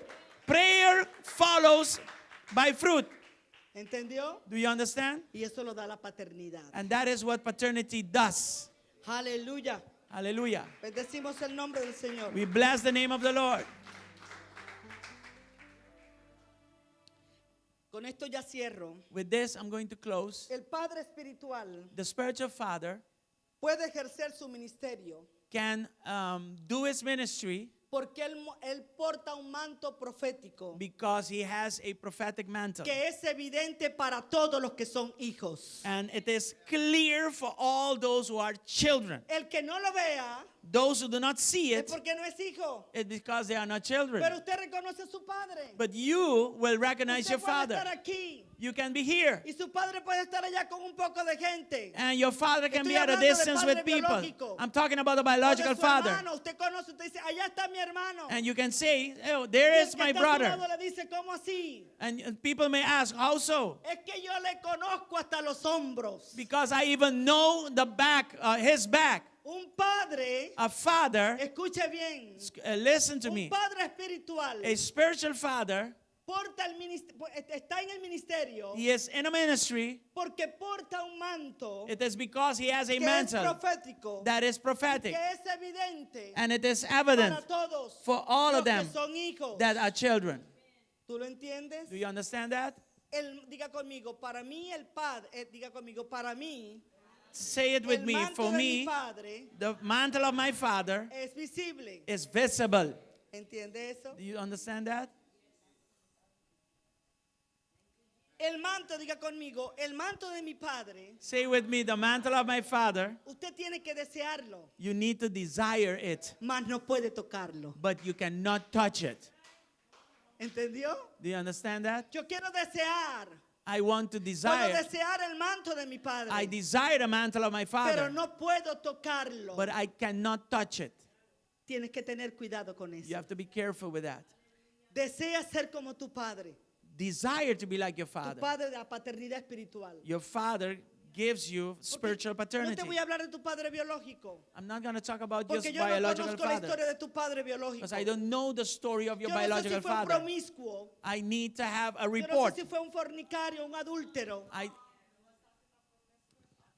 Prayer follows by fruit. ¿Entendió? Do you understand? Y eso lo da la paternidad. And that is what paternity does. Aleluya. Hallelujah. Bendecimos el nombre del Señor. We bless the name of the Lord. Con esto ya cierro. With this, I'm going to close. El padre espiritual The spiritual father puede ejercer su ministerio can do his ministry porque él porta un manto profético because he has a prophetic mantle. que es evidente para todos los que son hijos. And it is clear for all those who are children. El que no lo vea Those who do not see es it, porque no es hijo. it's because they are not children. Pero usted reconoce a su padre. But you will recognize Usted your puede estar father. aquí You can be here. y su padre puede estar allá con un poco de gente. And your father can Estoy be at a hablando del distance padre with people. biológico. I'm talking about the O de biological su father. hermano. Usted conoce, usted dice, allá está mi hermano. And you can say, oh, there Y el is que my está a su brother. lado le dice, ¿cómo así? And people may ask, how so? Es que yo le conozco hasta los hombros. Because I even know the back, his back. Un padre, A father, escuche bien, listen to un me, padre espiritual a spiritual father, está en el ministerio he is in a ministry. porque porta un manto It is because he has a que es mantle profético, that is prophetic. que es evidente And it is para evident todos for all los of them que son hijos. that are children. ¿Tú lo entiendes? Do you understand that? Diga conmigo, para mí el padre, diga conmigo, para mí Say it with el me. manto For de mi me, padre the mantle of my father es visible. is visible. ¿Entiende eso? Do you understand that? El manto, diga conmigo, el manto de mi padre, Say with me, the mantle of my father, usted tiene que desearlo, you need to desire it, mas no puede tocarlo. but you cannot touch it. ¿Entendió? Do you understand that? Yo quiero desear. I want to Puedo desire. desear el manto de mi padre, I desire the mantle of my pero father, no puedo tocarlo. but I cannot touch it. Tienes que tener cuidado con You eso. have to be careful with that. Desea ser como tu padre. Desire to be like your Tu father. padre de la paternidad espiritual. Your father gives you spiritual No paternity. te voy a hablar de tu padre biológico, I'm not going to talk about just porque yo no biological conozco la father, historia de tu padre biológico. because I don't know the story of your Yo no sé biological si fue un father. promiscuo. I need to have a Yo no report. sé si fue un fornicario, un adúltero.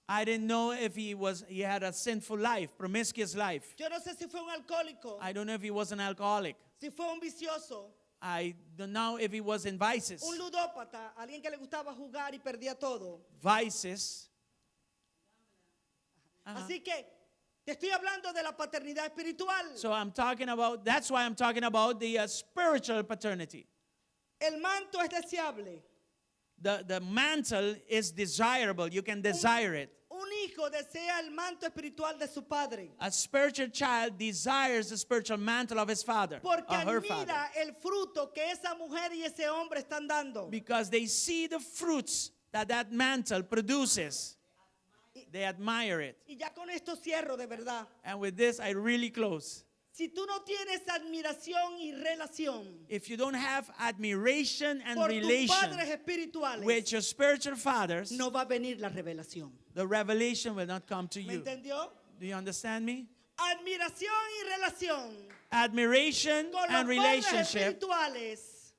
I didn't know if he had a sinful life, promiscuous life. Yo no sé si fue un alcohólico, I don't know if he was an alcoholic. si fue un vicioso, I don't know if he was in vices. un ludópata, alguien que le gustaba jugar y perdía todo. Vices. Así que te estoy hablando de la paternidad espiritual. So that's why I'm talking about the spiritual paternity. El manto es deseable. The mantle is desirable. You can desire it. Un hijo desea el manto espiritual de su padre. A spiritual child desires the spiritual mantle of his father Porque or her father. admira el fruto que esa mujer y ese hombre están dando. Because they see the fruits that mantle produces. They admire it. Y ya con esto cierro de verdad. And with this, I really close. Si tú no tienes admiración y relación If you don't have admiration and por tus relation padres espirituales, with your spiritual fathers, no va a venir la revelación. the revelation will not come to ¿Me you. entendió? Do you understand me? Admiración y relación Admiration con los and padres relationship espirituales,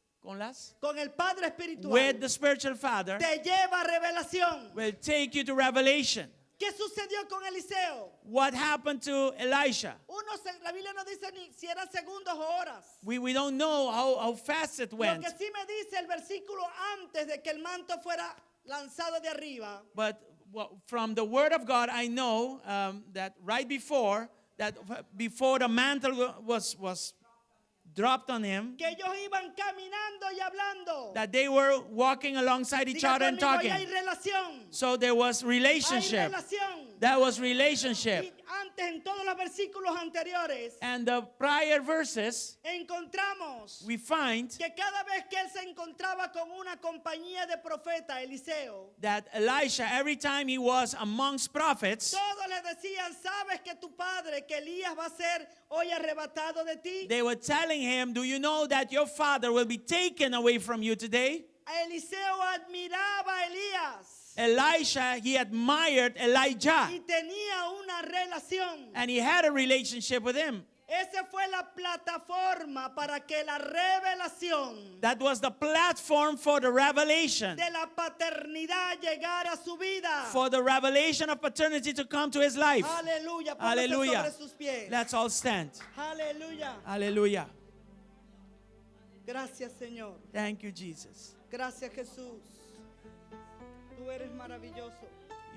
con el padre espiritual, with the spiritual father te lleva a revelación. will take you to revelation. ¿Qué sucedió con Eliseo? What happened to Elisha? La Biblia no dice ni si eran segundos o horas. We don't know how fast it Lo went. que sí me dice el versículo antes de que el manto fuera lanzado de arriba, But from the word of God, I know that before the mantle was dropped on him, que ellos iban caminando y hablando. that they were walking alongside each Diga other and conmigo, ahí hay talking. relación. So there was Hay relationship. relación. That was relationship. Y antes, en todos los versículos anteriores, And the prior verses, encontramos we find que cada vez que él se encontraba con una compañía de profeta, Eliseo, that Elisha, every time he was amongst prophets, todos le decían, ¿sabes que tu padre, que Elías va a ser hoy arrebatado de ti? they were telling him, do you know that your father will be taken away from you today? Eliseo admiraba a Elías Elisha, he admired Elijah, y tenía una relación. and he had a relationship with him. Esa fue la plataforma para que la revelación That was the platform for the revelation, de la paternidad llegara a su vida. for the revelation of paternity to come to his life. Aleluya. Póngase Hallelujah. sobre sus pies. Let's all stand. Aleluya. Hallelujah. Gracias, Señor. Thank you, Jesus. Gracias, Jesús. Tú eres maravilloso.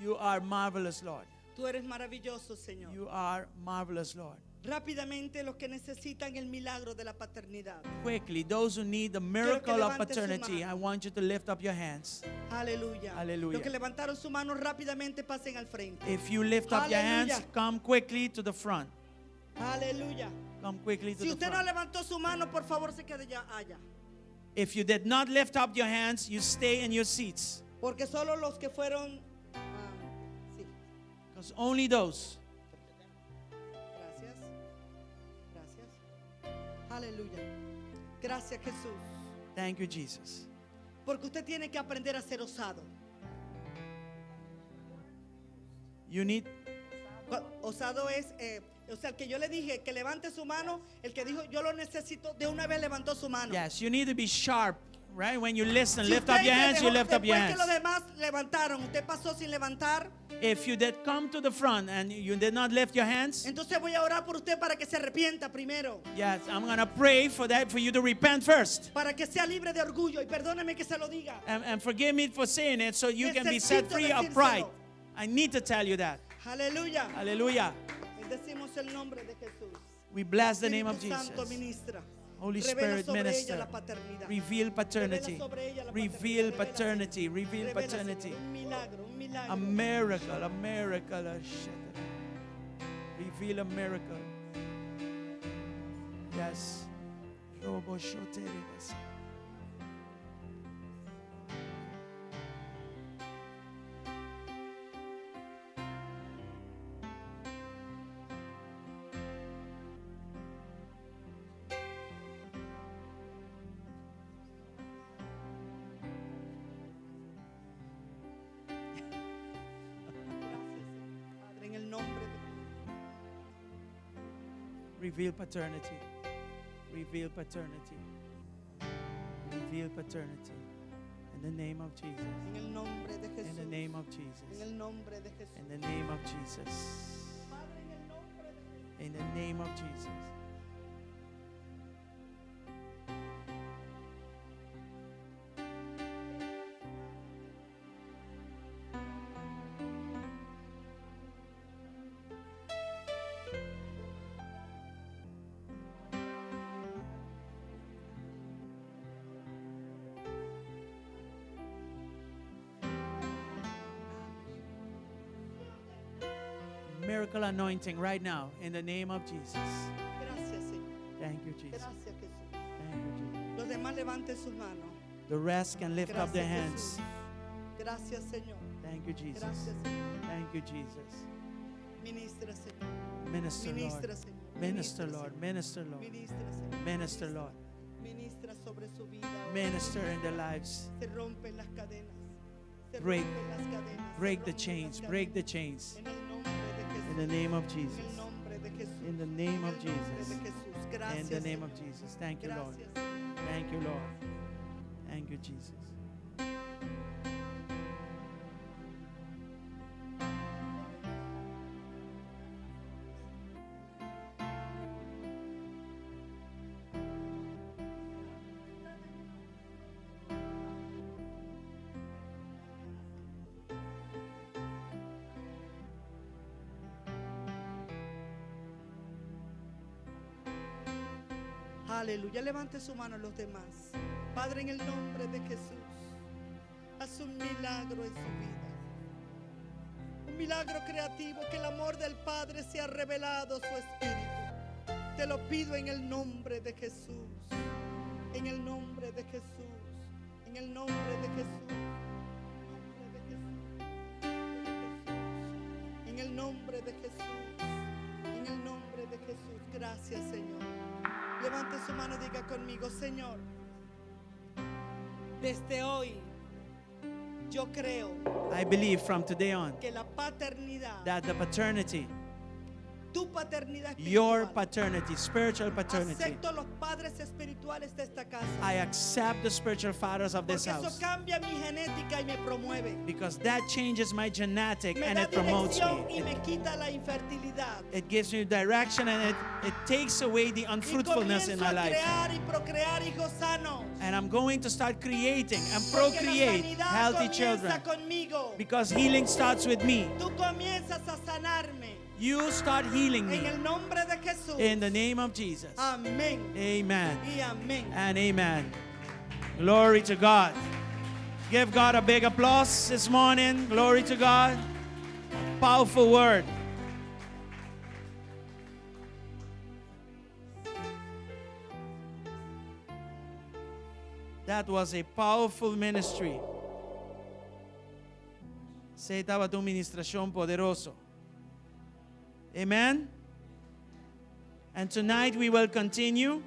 You are marvelous, Lord. Tú eres maravilloso, Señor. You are marvelous, Lord. Rápidamente, los que necesitan el milagro de la paternidad. Quickly, those who need the miracle of levante su paternity, mano. I want you to lift up your hands. Aleluya. Aleluya. Los que levantaron su mano rápidamente pasen al frente. If you lift up your hands, Hallelujah. come quickly to the front. Aleluya. Come quickly to Si the usted no front. levantó su mano, por favor, se quede ya allá. If you did not lift up your hands, you stay in your seats. Porque solo los que fueron. Sí. Because only those. Gracias. Gracias. Aleluya. Gracias, Jesús. Thank you, Jesus. Porque usted tiene que aprender a ser osado. You need, Osado es, o sea, el que yo le dije que levante su mano, el que dijo yo lo necesito, de una vez levantó su mano. yes, you need to be sharp, right? When you listen, Si lift usted up your se hands, you dejó- lift up your después que los hands. demás levantaron, usted pasó sin levantar, If you did come to the front and you did not lift your hands, entonces voy a orar por usted para que se arrepienta primero, yes, I'm going to pray for that, for you to repent first. para que sea libre de orgullo, y perdóneme que se lo diga. And forgive me for saying it so you can be set Necesito free of decírselo. pride. I need to tell you that. Aleluya. Hallelujah. Bendecimos el nombre de Jesús. We bless the name of Espíritu Santo, Jesus. ministra. Holy Revela Spirit, sobre ella minister. la paternidad. Reveal paternity. Revela sobre ella la Reveal paternidad. paternity. Revela, Reveal Señor, paternity. un milagro, un milagro. A miracle, a miracle. A shit. Reveal a miracle. Yes. Robo shoterebas. Padre, en el nombre de Reveal paternity. Reveal paternity. Reveal paternity. In the name of Jesus. en el nombre de Jesús. In the name of En Jesus. el nombre de Jesús. In the name of Jesus. Padre, en el nombre de Jesús. In the name of Jesus. Miracle anointing right now in the name of Jesus. Gracias, Señor. Thank you, Jesus. Gracias, Jesús. Thank you, Jesus. Los demás levanten sus manos. The rest can lift up their Gracias, hands. Jesús. Gracias, Señor. Thank you, Jesus. Gracias, Señor. Thank you, Jesus. Ministra, Señor. Minister, Lord. Ministra, Señor. Minister, Ministra, Lord. Señor. Minister, Lord. Ministra, Señor. Minister, Lord. Ministra sobre su vida. ahora. Minister in their lives. Se rompen las cadenas. Se Break. rompen las cadenas. Break Se the rompen chains. las Break the cadenas. chains. En el nombre de Jesús. In the name of En Jesus. el nombre de Jesús. In the name of En el nombre Jesus. de Jesús. In Gracias, the name of Señor. Jesus. Thank you, Lord. Gracias, Señor. Thank you, Lord. Thank you, Jesus. Aleluya. Levante su mano a los demás. Padre, en el nombre de Jesús, haz un milagro en su vida. Un milagro creativo, que el amor del Padre sea revelado su espíritu. Te lo pido en el nombre de Jesús. En el nombre de Jesús. En el nombre de Jesús. En el nombre de Jesús. En el nombre de Jesús. Gracias, Señor. Levante su mano y diga conmigo: Señor, desde hoy yo creo I believe from today on que la paternidad, that the paternity, tu paternidad your espiritual, paternity, spiritual paternity, acepto los padres espirituales de esta casa, I accept the spiritual fathers of this porque eso house, cambia mi genética y me promueve, because that changes my genetic me and da it promotes dirección me. y me quita la infertilidad, It gives me direction, and it takes away the y unfruitfulness in comienzo my a life. crear y procrear hijos sanos, And I'm going to start creating and porque la procreate sanidad healthy comienza children, conmigo. because healing starts with me. Tú comienzas a sanarme You start healing en me el nombre de Jesús. in the name of Jesus. Amén Amen y amén. and amen. Glory to God. Give God a big applause this morning. Glory to God. Powerful word. That was a powerful ministry. Se estaba tu ministración poderoso. Amen. And tonight we will continue.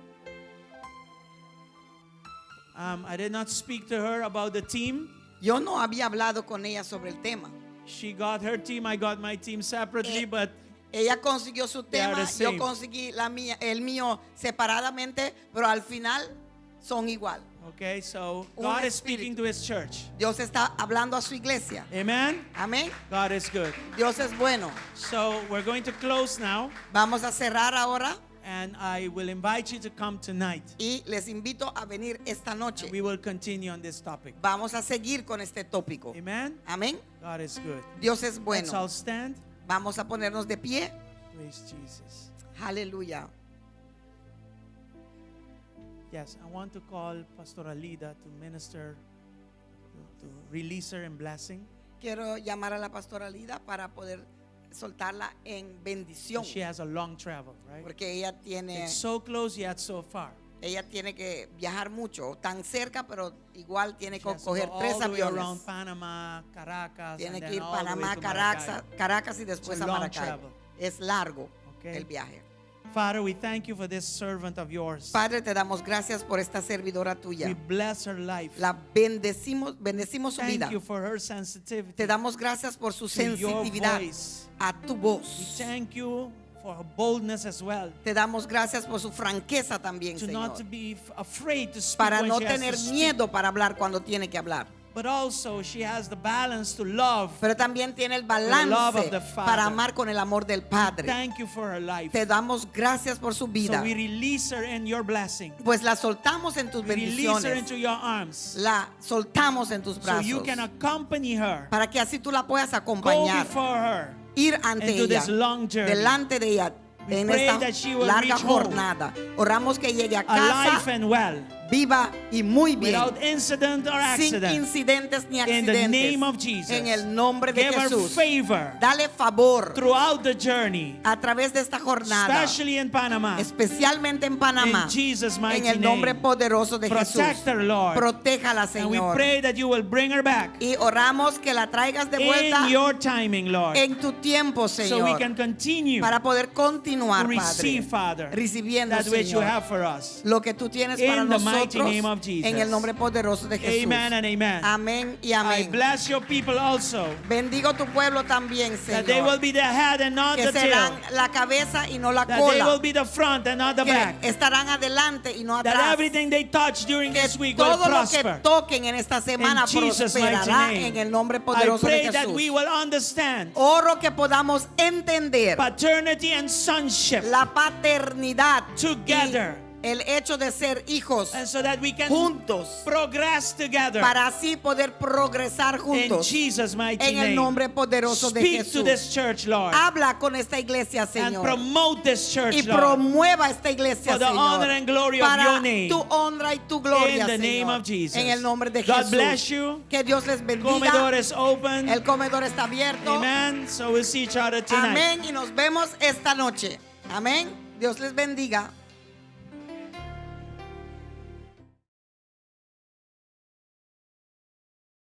I did not speak to her about the team. Yo no había hablado con ella sobre el tema. She got her team, I got my team separately, but Ella consiguió su They are tema, the yo same. conseguí el mío separadamente, pero al final son igual. okay, so Un God is espíritu. speaking to His church. Dios está hablando a su iglesia. Amen. Amén. God is good. Dios es bueno. So we're going to close now, Vamos a cerrar ahora and I will invite you to come tonight. y les invito a venir esta noche. We will continue on this topic. Vamos a seguir con este tópico. Amen. Amén. God is good. Dios es Let's all bueno. stand. Vamos a ponernos de pie. Praise Jesus. Aleluya. Yes, I want to call Pastor Lida to minister, to release her in blessing. Quiero llamar a la pastora Lida para poder soltarla en bendición. She has a long travel, right? Porque ella tiene It's so close yet so far. que viajar mucho, tan cerca, pero igual tiene She que has to go coger all 3 the way around aviones. Panama, Caracas, Tiene and que then ir all the way Panamá, to Maracay. Caracas y después It's a a long Maracay. travel. Es largo Okay. el viaje. Father, we thank you for this servant of yours. Padre, te damos gracias por esta servidora tuya. We bless her life. La bendecimos su vida. Thank you for her sensitivity Te damos gracias por su to your sensitividad voice. a tu We voz. thank you for her boldness as well. Te damos gracias por su franqueza también, To Señor. not to be afraid to speak Para when no she has tener to speak. miedo para hablar cuando tiene que hablar. But also she has the balance to love. Pero también tiene el love balance of the Father. para amar con el amor del Padre. Thank you for her life. Te damos gracias por su So vida. we release her in your blessing. Pues la soltamos en tus We release her bendiciones. into your arms. La soltamos en tus So you brazos. can accompany her. Para que así tú la puedas Go acompañar. before her. Ir ante into ella. this long journey. Delante de ella. We En pray esta that she will larga reach home jornada. Oramos que llegue a Alive casa and well. viva y muy bien. Without incident or Sin accident. incidentes ni In the accidentes. name of Jesus. En el nombre de Give her Jesús. favor Dale favor throughout the journey. a través de esta jornada. Especially in Panama. Especialmente en Panamá. In Jesus' mighty En el nombre name. poderoso de Protect Jesús. her, Lord. Protéjala, And we Señor. pray that you will bring her back Y oramos que la traigas de vuelta in your timing, Lord. en tu tiempo, So we Señor. can continue Para poder continuar, to receive, Padre. Father, Recibiendo, that which you Señor, have for us. lo que tú tienes In para the mighty nosotros name of Jesus. en el nombre poderoso de Jesús. Amen and amen. Amén y I amén. bless your people also, Bendigo tu pueblo también, that they will Señor. be the head and not Que the tail. serán la cabeza y no la That they will cola. be the front and not the Que back. estarán adelante y no That atrás. everything they touch during Que this week will todo lo que prosper. toquen en esta semana In Jesus' prosperará mighty name. en el nombre I poderoso de pray that we Jesús. will understand Oro que podamos entender paternity and sonship la paternidad together y el hecho de ser hijos and so that we can juntos, progress together. para así poder progresar In juntos Jesus' mighty en el name. nombre poderoso de Speak to Jesús. this church, Lord, Habla con esta iglesia, and Señor, promote this church, y Lord, promueva esta iglesia, for the Señor, honor and glory of para your name. tu honra y tu gloria, In the name Señor, of Jesus. en el nombre de God Jesús. bless you. Que Dios les bendiga. Comedor is open. El comedor está abierto. Amen. So we'll see each other tonight. Amén. Y nos vemos esta noche. Amén. Dios les bendiga.